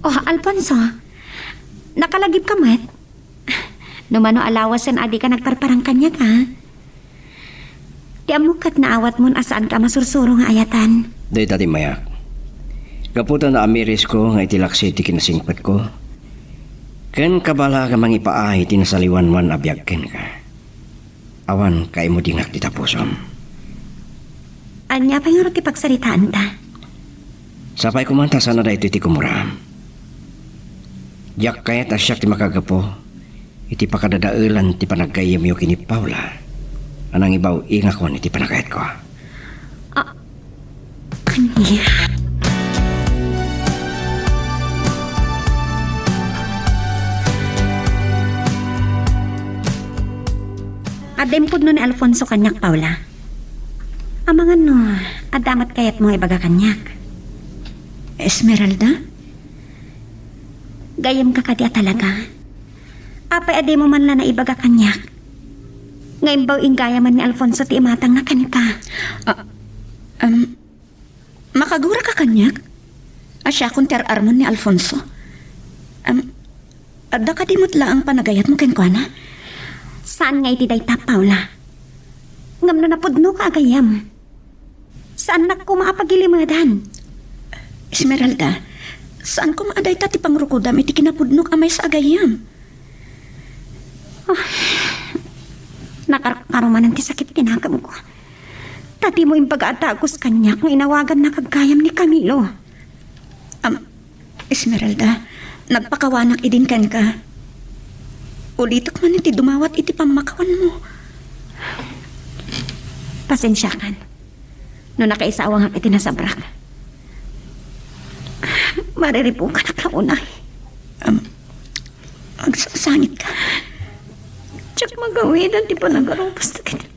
Oh, Alfonso. Nakalagip ka, mat? Numano alawasan adi ka nagparparang kanya ka. Di amukat na awat mon asaan ka masursuro nga ayatan.
Day tati mayak. Kaputan na amiris ko nga itilaksi ti kinasingpat ko. Ken kabala ka mangipaay tinasaliwan-wan abiyagken ka. Awan kay mo dingak di tapusom.
Anya pa nga ti pagsaritaan ta.
Sapay kumanta sana da ito iti kumuram. Yak kayat asyak ti makagapo. Iti pakadadailan ti panagkayam yo kini Paula. Anang ibaw ingakon iti panagkayat ko.
Anya? Adempod no ni Alfonso kanyak, Paula. Amangan no, adamat kayat mo ibaga kanyak.
Esmeralda?
Gayam ka kadya talaga. Apay ade mo man la na ibaga kanyak. Ngayon baw ingaya man ni Alfonso ti imatang na ka.
Makagura ka kanyak? Asya kung ter-armon ni Alfonso. Adda ka dimot lang ang panagayat mo kenkwana?
Saan nga iti dayta, Paula? Ngam na napudno ka agayam. Saan na ko maapagilimadan?
Esmeralda, saan ko maaday ti pangrukudam iti kinapudnok amay sa agayam?
Nakarakaruman ti sakit tinakam ko. Tati mo yung pag-aatagos kanya kung inawagan na kagayam ni Camilo.
Esmeralda, nagpakawanak idin kan ka. Ulitak man iti dumawat iti pamakawan mo.
Pasensya kan. No nakaisawang iti nasabrak. Mariripo ka na kaunay.
Agsasangit ka.
Diyak magawin ang di pa nag-arupos na kita.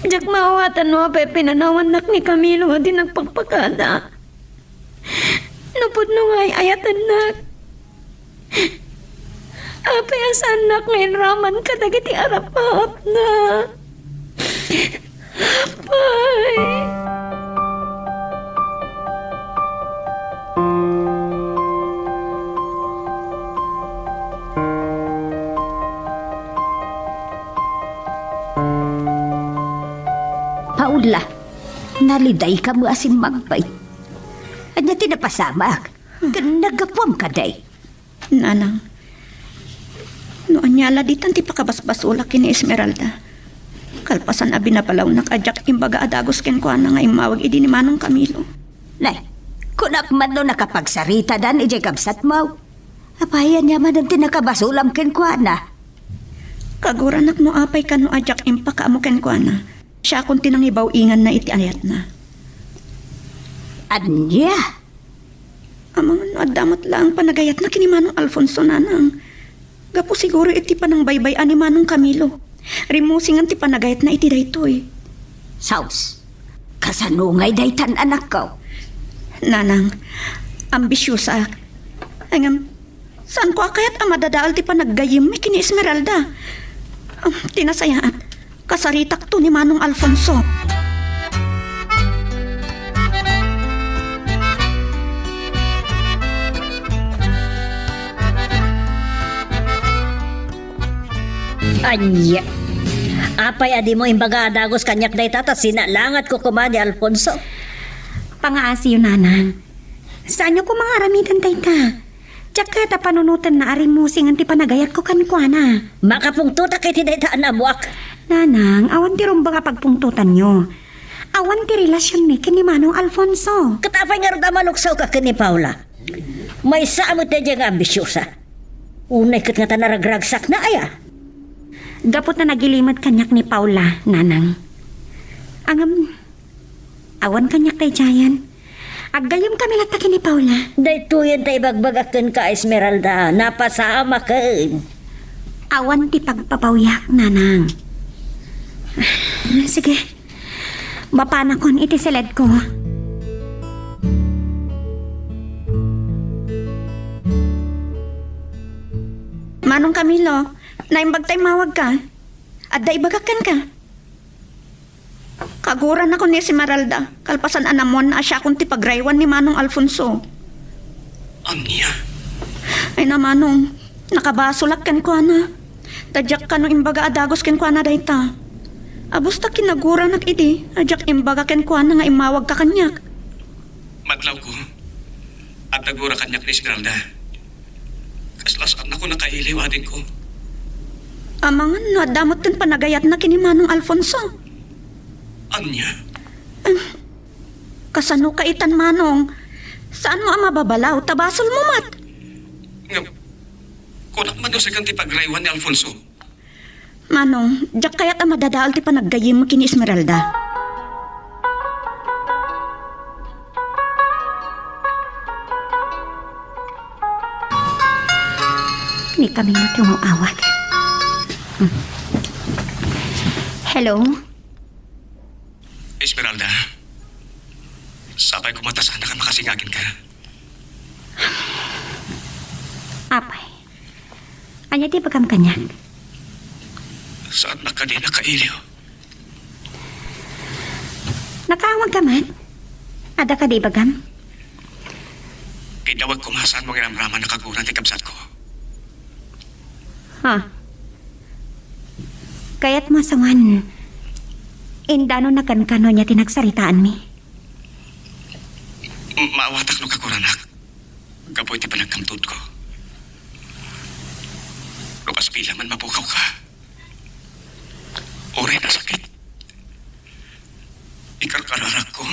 Diyak mawatan mo apay pinanawanak ni Camilo at di nagpagpagkada. Napod no nga'y ayatan na. Apay as anak ngayon raman ka dagiti arap-arap na. Apay.
Paula, naliday ka mo asin magbay. Anya tinapasamak. Nagapuam ka day.
Nanang, no anyala ditan ti pakabasbasulak kini Esmeralda. Kalpasan abi na palaw nakadyak imbaga adagos ken ko na nga imawag idi ni Manong Camilo.
Nay, kunak man no nakapagsarita dan ijay kabsat mo. Apayan niya man ang tinakabasulam ken kwa na.
Kaguranak mo apay ka no adyak impaka mo ken ko na. Siya kung tinangibaw ingan na iti ayat na.
Anya?
Amang no adamat lang panagayat na kini Manong Alfonso nanang. Gapo siguro iti panang baybay ani Manong Camilo. Rimusingan ti panagayat na iti daytoy.
Saus, kasanungay daytan anak ko.
Nanang, ambisyosa. Angam, saan ko akayat ang madadaal ti panaggayim mi kini Esmeralda? Tinasayaan, kasaritak to ni Manong Alfonso.
Anya. Apay adi mo imbaga adagos kanyak day tata sinalangat ko kuma ni Alfonso.
Pangaasi yun, nanang. Saan niyo ko mga aramitan tayta? Tsaka ta panunutan na arimusing ang ti panagayat ko kankwana.
Makapungtuta kay tinaytaan na buwak.
Nanang, awan ti rumba nga pagpungtutan nyo. Awan ti relasyon ni kini Manong Alfonso.
Katapay nga rin maluksaw ka kini Paula. May saamot na diyang ambisyosa. Unay kat nga tanaragragsak na aya.
Gapot na nagilimot kanyak ni Paula, nanang. Awan kanyak tay Jayan. Aggayom kami latakin ni Paula.
Daytoyan tay bagbagakan ka Esmeralda. Napasama ka.
Awan ti pagpapawyak, nanang. Sige. Bapanakon iti seled ko.
Manong Camilo, naimbag tay mawag ka. Adda ibagakan ka. Kaguran ako ni Esmeralda. Kalpasan anamon na asya kung ti pagraywan ni Manong Alfonso.
Anya?
Ay na Manong, nakabasulat ken ko na. Tadyak ka no imbaga adagos ken ko na dayta. Abos ta kinagura nak idi. Ajak imbaga ken kuha na nga imawag ka kanyak.
Madlaw ko. At nagura kanyak ni Esmeralda. Kaslasaan ako nakailiw ading ko.
Amangan no adamot ken panagayat na kini Manong Alfonso.
Anya?
Kasano kaitan Manong? Saan mo ang mababalaw? Tabasol mo mat.
Nga, kunak man daw sa kanti pagraywan ni Alfonso.
Manong, jak kaya't ang madadaal ti panaggayim mo kini Esmeralda.
Ni Camilo tumawag. Hello?
Esmeralda, sabay ko mata sana ka makasingagin ka.
Apay. Anya ti pagkam kanyak?
Saan na ka din nakailiw?
Nakaawag ka man? Ada ka di bagam?
Kinawag ko masan mong iramraman na kaguran ti kabsat ko.
Ha? Kaya't masawan. Indano na kankano niya tinagsaritaan mi.
Maawatak no kakuranak. Kapoy ti panagkamtod ko. Lukas pila man mapukaw ka. Oray na sakit. Ikarkararak ko.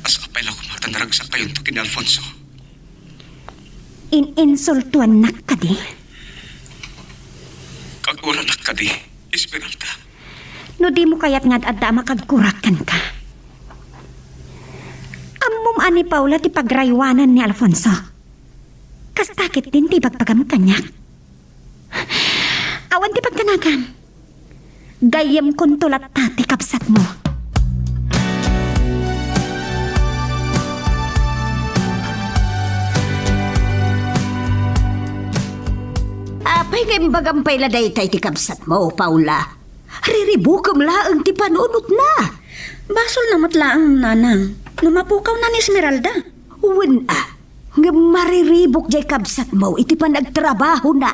As apay lang kumatan naragsak pa yun to kin Alfonso.
Ininsultuan na ka di.
Kaguranak ka di, Esmeralda.
No di mo kaya't nga adda makagkurakan ka. Ammom ani Paula ti pagraywanan ni Alfonso. Kastakit din ti pagpagam kanyak. Awan ti pagkanagan. Gayam kon tulat tati kapsat mo.
Apay nga imbagampay la daytay ti kabsat mo, Paula. Riribukam laang ti panunot na.
Basol na matlaang nanang. Numapukaw na ni Esmeralda.
Uwan nga mariribok jay kabsat mo, iti pa nagtrabaho na.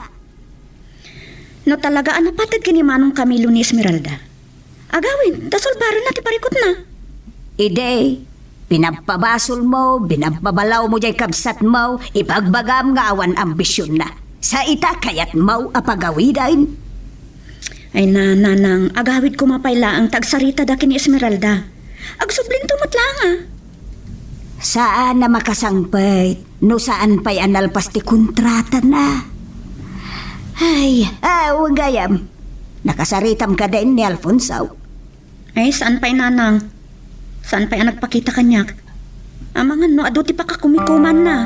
No talaga anapatid kini Manong Camilo ni Esmeralda. Agawin, dasol baron na ti parikot na.
Ide, pinapabasol mo, pinapabalaw mo jay kabsat mo, ipagbagam nga awan ambisyon na. Sa ita kayat mo apagawidain.
Ay nanang, agawid ko mapayla ang tagsarita da kini Esmeralda. Agsubling tumatla.
Saan na makasangpay, no saan pa'y analpas ti kontrata na. Ay, huwag gayam. Nakasaritam ka din ni Alfonso.
Ay, saan pa'y nanang? Saan pa'y nagpakita kanyak? Amangan no, aduti pa kakumikuman na.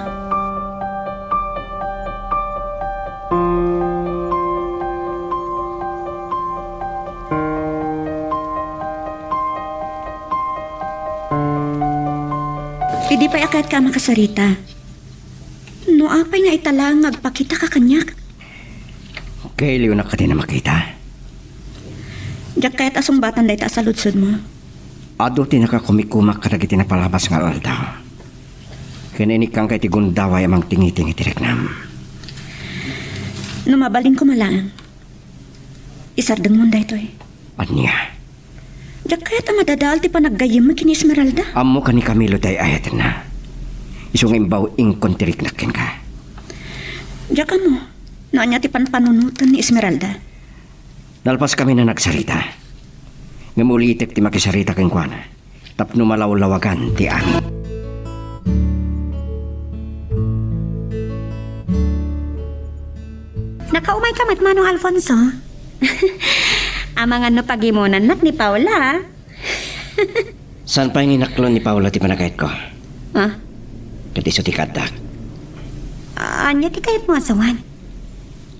Hindi pa akit ka makasarita. No, apay nga italang nagpakita ka kanyak.
Okay, liw na ka din na makita.
Diyak kaya't asumbatan dahi ta sa lutsod mo.
Ado ti nakakumikumak kadag iti napalabas nga aldaw. Kaninik kang kay ti gundaway amang tingi-tingi ti reknam.
No, mabalin ko malaan. Isardeng mo dahi to eh.
Anya,
Diyak kaya't ang madadaal ti panaggayim mo kini Esmeralda.
amo ka ni Camilo day ayat na. Isong imbaw inkontirik nakin ka.
Diyak ka mo. Naanya ti panpanunutan ni Esmeralda.
Nalpas kami na nagsarita. Ngamulitek ti makisarita keng kuana. Tapno malawlawagan ti amin.
Nakaumay ka mat Manong Alfonso. Amangan no pagimunan nak ni Paula.
Saan pa yung inaklon ni Paula ti panagayat ko?
Ha?
Kati so ti kadak.
Anya ti kayat mo asawan?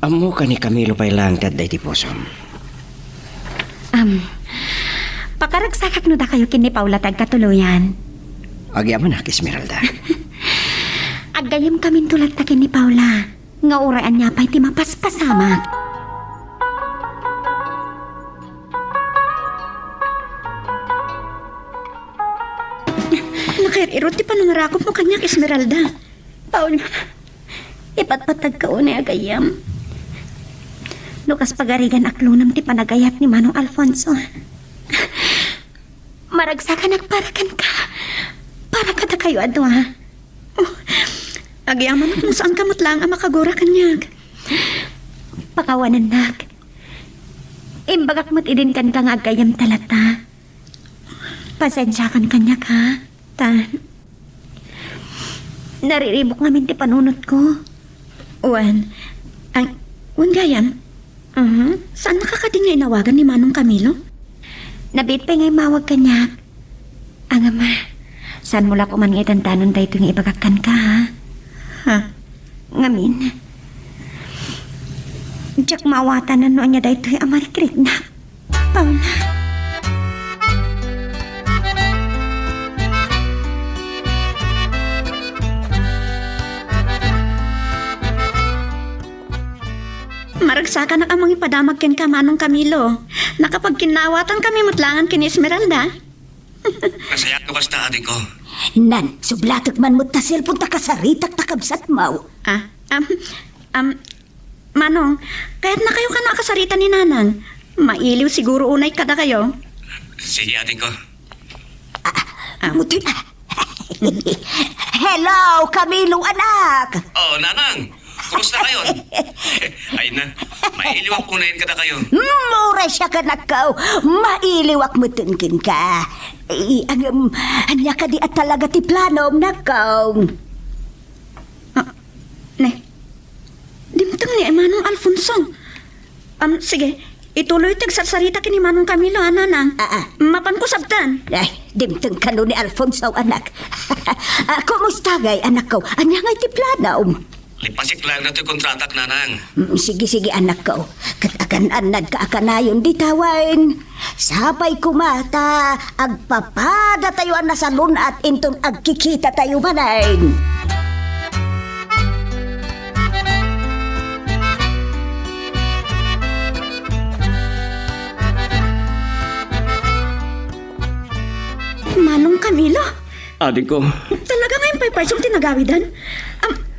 Amo ka ni Camilo pa ilang taday ti posom.
Pakaragsakak no da kayo kin ni Paula tagkatuluyan.
Agyaman na, Esmeralda.
Aggayam kamin tulad takin ni Paula. Nga uraan niya pa'y ti mapaspasamak.
Nakairot ti panangarakot mo kanyak Esmeralda.
Paula, ipatpatag ka unay agayam. No Lukas pagarigan aklunam ti panagayat ni Manong Alfonso. Maragsakan agparakan ka. Para kada kayo adwa.
Agyaman kung saan kamot lang ang makagura kanyag.
Pakawanan nak. Imbagak mo't idin kan kang agayam talata. Pasensya kan kanya ka. Nariribok ngamin ti panunot ko.
Wan gayam? Saan nakakading nga inawagan ni Manong Camilo?
Nabit pa ngay mawag kanya. Ang ama, saan mula ko man ngay tantanon tayo itong ibagakan ka, ha?
Ha?
Ngamin. Diyak mawatan na noon niya dahi ito'y amarikrit na. Paula.
Maragsakan na amang ipadamag ken ka Manong Camilo. Nakapagkinawatan kami mutlangan kin Esmeralda.
Nasayat ko kasta ating ko.
Nan, sublatok man mo ta cellphone ta kasaritak takabsat mo.
Manong, kahit na kayo ka nakasarita ni Nanang, mailiw siguro unay kada kayo.
Sige ating ko.
Muti. Hello, Camilo anak.
Oh, Nanang! Krus na kayo. Ay na, mailiwak unayin kada kayo.
Mura siya ka nakaw. Mailiwak mo tungkin ka. Anya ka di at talaga ti planom nakaw.
Dimtang ni Manong Alfonso. Sige, ituloy tagsarsarita kini Manong Camilo, Nanang. Mapan ko sabtan.
Ay, dimtang ka no ni Alfonso anak. Kumusta gay anak ko? Anya nga ti planom?
Lipasik lang na ito'y kontratak, Nanang.
Sige, anak ko. Katakan-anad ka akanayon di tawain. Sabay kumata, agpapada tayo na sa lunat intong agkikita tayo manain.
Manong Camilo?
Ating ko.
Talaga ngayon paypaysong tinagawidan?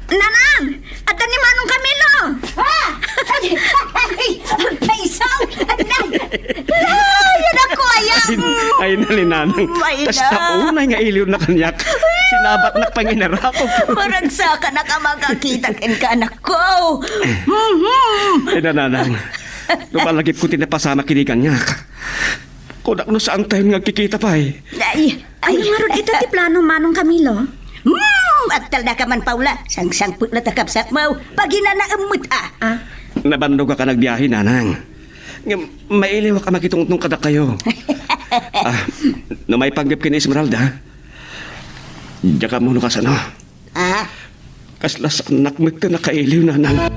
Nanang! Atan ni Manong Camilo!
Paisaw! Yan ako ayam!
Ay na ni Nanang.
May
Tas
na.
taunay nga iliw na kanyak. Sinabat na panginarako.
Maragsa ka na ka makakita ka anak ko.
Ay na Nanang. Lumalagip ko tinapasama kinikan niya. Kudak no saan tayo nga kikita pa eh.
Ay, marod ito ti plano Manong Camilo?
Agtal na ka man, Paula. Sang-sangput na takapsat mo. Pagina na umut
Nabandog ka nagbiyahe, Nanang. Mailiw ka makitungtong kada kayo. Na may panggap kini Esmeralda. Diya ka muna kasano. Kaslas anak mo ka nakailiw, Nanang.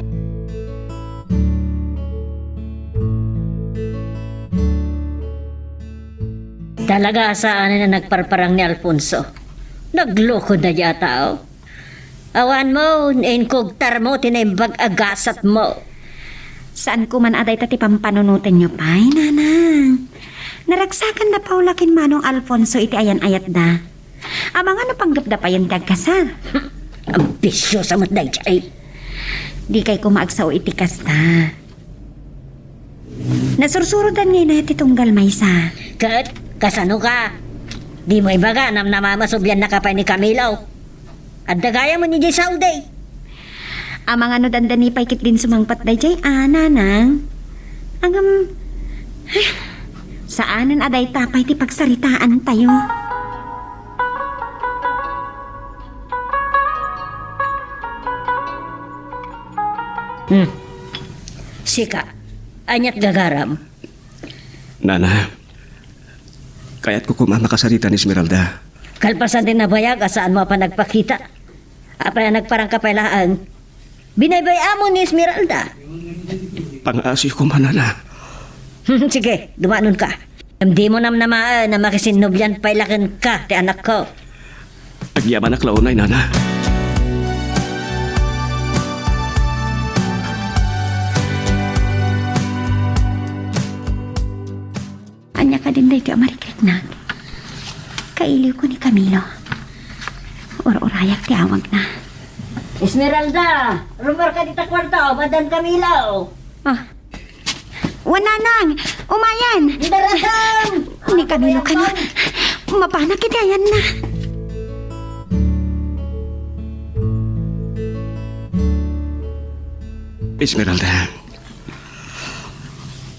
Talaga saan na nagparparang ni Alfonso. Nagloko na yata, oh. Awan mo, inkugtar mo, tinimbag agasat mo.
Saan ko man aday tati pampanunutin nyo pa'y, Nanang? Naragsakan na Paula kin Manong Alfonso iti ayan-ayat da. Amang ano panggap da pa yung dagkasal?
Ambisyo sa matday chay.
Di kay kumaagsaw iti kasta. Nasursurodan ngayon na iti tunggal maysa.
Kat, kasano ka? Di mo ibaga, namamasubyan na kapay ni Camilo. At dagaya mo ni Jay Sauday.
Amang ano dandani paikit din sumangpat day jay, Nanang. Saanan aday tapay ti pagsaritaan tayo.
Sika, anyat gagaram.
Nana, kaya't ko kumamakasarita ni Esmeralda.
Kalpasan din na bayag, saan mo pa nagpakita? Apay nagparang kapailaan. Binaybay-amo ni Esmeralda.
Pang-asi ko man, Nana.
Sige, dumanon ka. Hindi mo namaan na makisinubyan pailakan ka, ti anak ko.
Agyaman na klaunay, Nana.
Anya ka din day ti amarikrit na. Kailiw ko ni Camilo. Or-orayak ti awag na.
Esmeralda, rumor ka dita kwarto, Madan Camilo.
Wananang, umayan.
Daraham!
Ni Camilo ka na. Mapana kita yan na.
Esmeralda.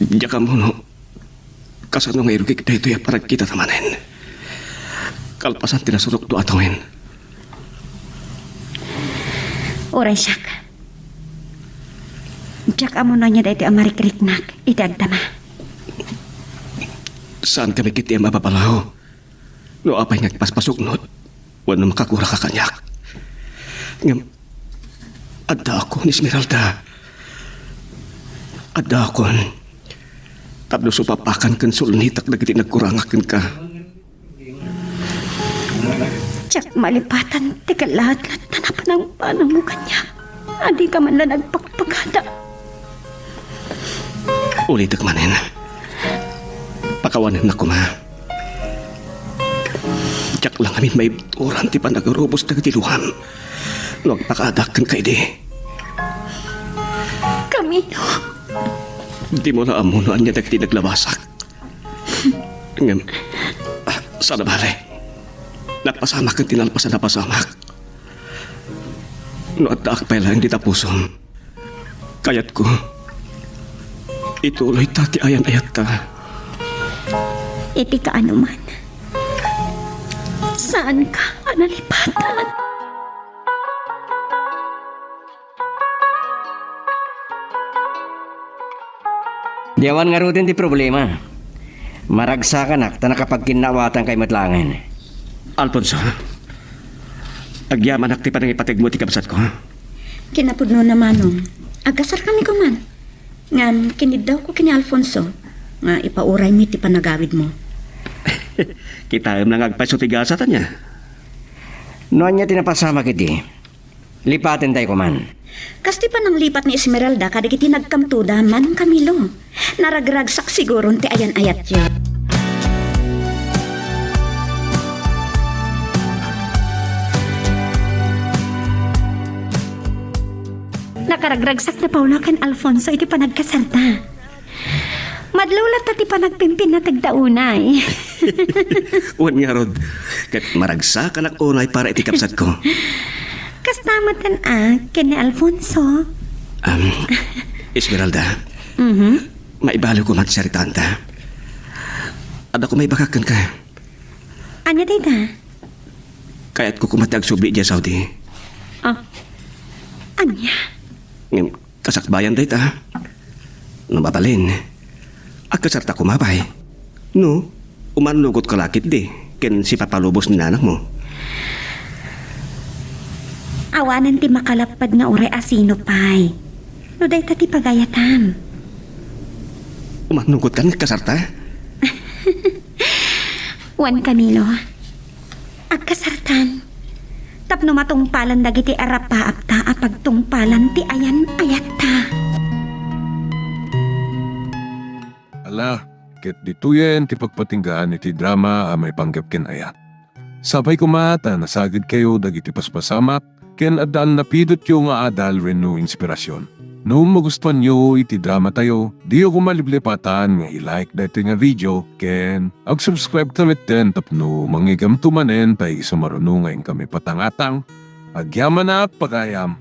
Diyan ka muna. Kasano nga irugig dito ya para kita tamanin. Kalpasan tinasurok do atawin.
Oray siyak. Diyak amo na niya dito amarikriknak. Iti agdama.
Saan kami kiti ang mapapalaho? No apay nga paspasok not. Wano makakura ka kanyak. Ngam, adda ako ni Esmeralda. Adda ako. Tapno supapakan kan sulnitak na kiti nagkurangakin ka.
Diyak malipatan. Tika lahat-lahat na napanang mo kanya. Adi ka man na nagpagpagada.
Ulit manin. Pakawanan na ko ma. Diyak lang kami may turan ti pa nagarubos na katiluhan. Huwag pakadakan kay di.
Camilo.
Di mo na amunoan niya na kiti naglabasak. Ngam, sana bale. Napasamak ang tinalpasan na pasamak. No at daak pa lang di tapusom. Kayat ko. Ituloy tati ayan-ayat ta.
Iti ka ano man. Saan ka analipatan?
Diyawan nga rutin ti problema. Maragsa ka nak, ta nakapagkinawatan kay matlangan.
Alfonso, agyaman ak ti pa nang ipatig mo ti kabsat ko.
Kinapudno naman agkasar kami ko man. Ngam, kinid daw ko kini Alfonso. Nga ipauray mi ti panagawid mo.
Kita am nang agpasutigasatan niya.
Noon niya tinapasama kiti. Lipatin tayo kuman.
Kasti pa nang lipat ni Esmeralda kada kiti nagkamtuda man Camilo. Naragragsak siguro ti ayan-ayat yun.
Nakaragragsak na Paula kan Alfonso iti panagkasarta. Madlulat na ti panagpimpin na tagdaunay.
Uwan nga rod, kat maragsa ka nak unay para iti kapsat ko.
Kastamatan ken ni Alfonso.
Esmeralda, maibalo ko matisaritaan ta. Ada ko may bakakan ka.
Anya tita?
Kaya't ko kumatag subi dya Saudi.
Oh. Anya?
Ngam, kasakbayan day ta. Namapalin. Agkasarta kumabay. No, umanlugot ka lakit di. Ken si papalubos ni nanak mo.
Awanan ti makalapad nga oray asino pay. No day ti pagayatam.
Umanlugot ka kasarta?
Juan Camilo. Agkasartan. Tapno matungpalan dagiti arapa apta apagtungpalan ti ayan ayat ta.
Ala, ket dituyen ti pagpatinggaan iti drama a may panggap ken ayat. Sabay kumata nasagid kayo dagiti paspasamak ken addaan napidot yo nga adal wenno inspirasyon. No magustuhan nyo iti drama tayo, di ako maliblipatan nga i-like dati nga video ken ag-subscribe tamit din tapno mangigam tumanen tay sumarunungay kami patangatang. Agyaman na pagayam.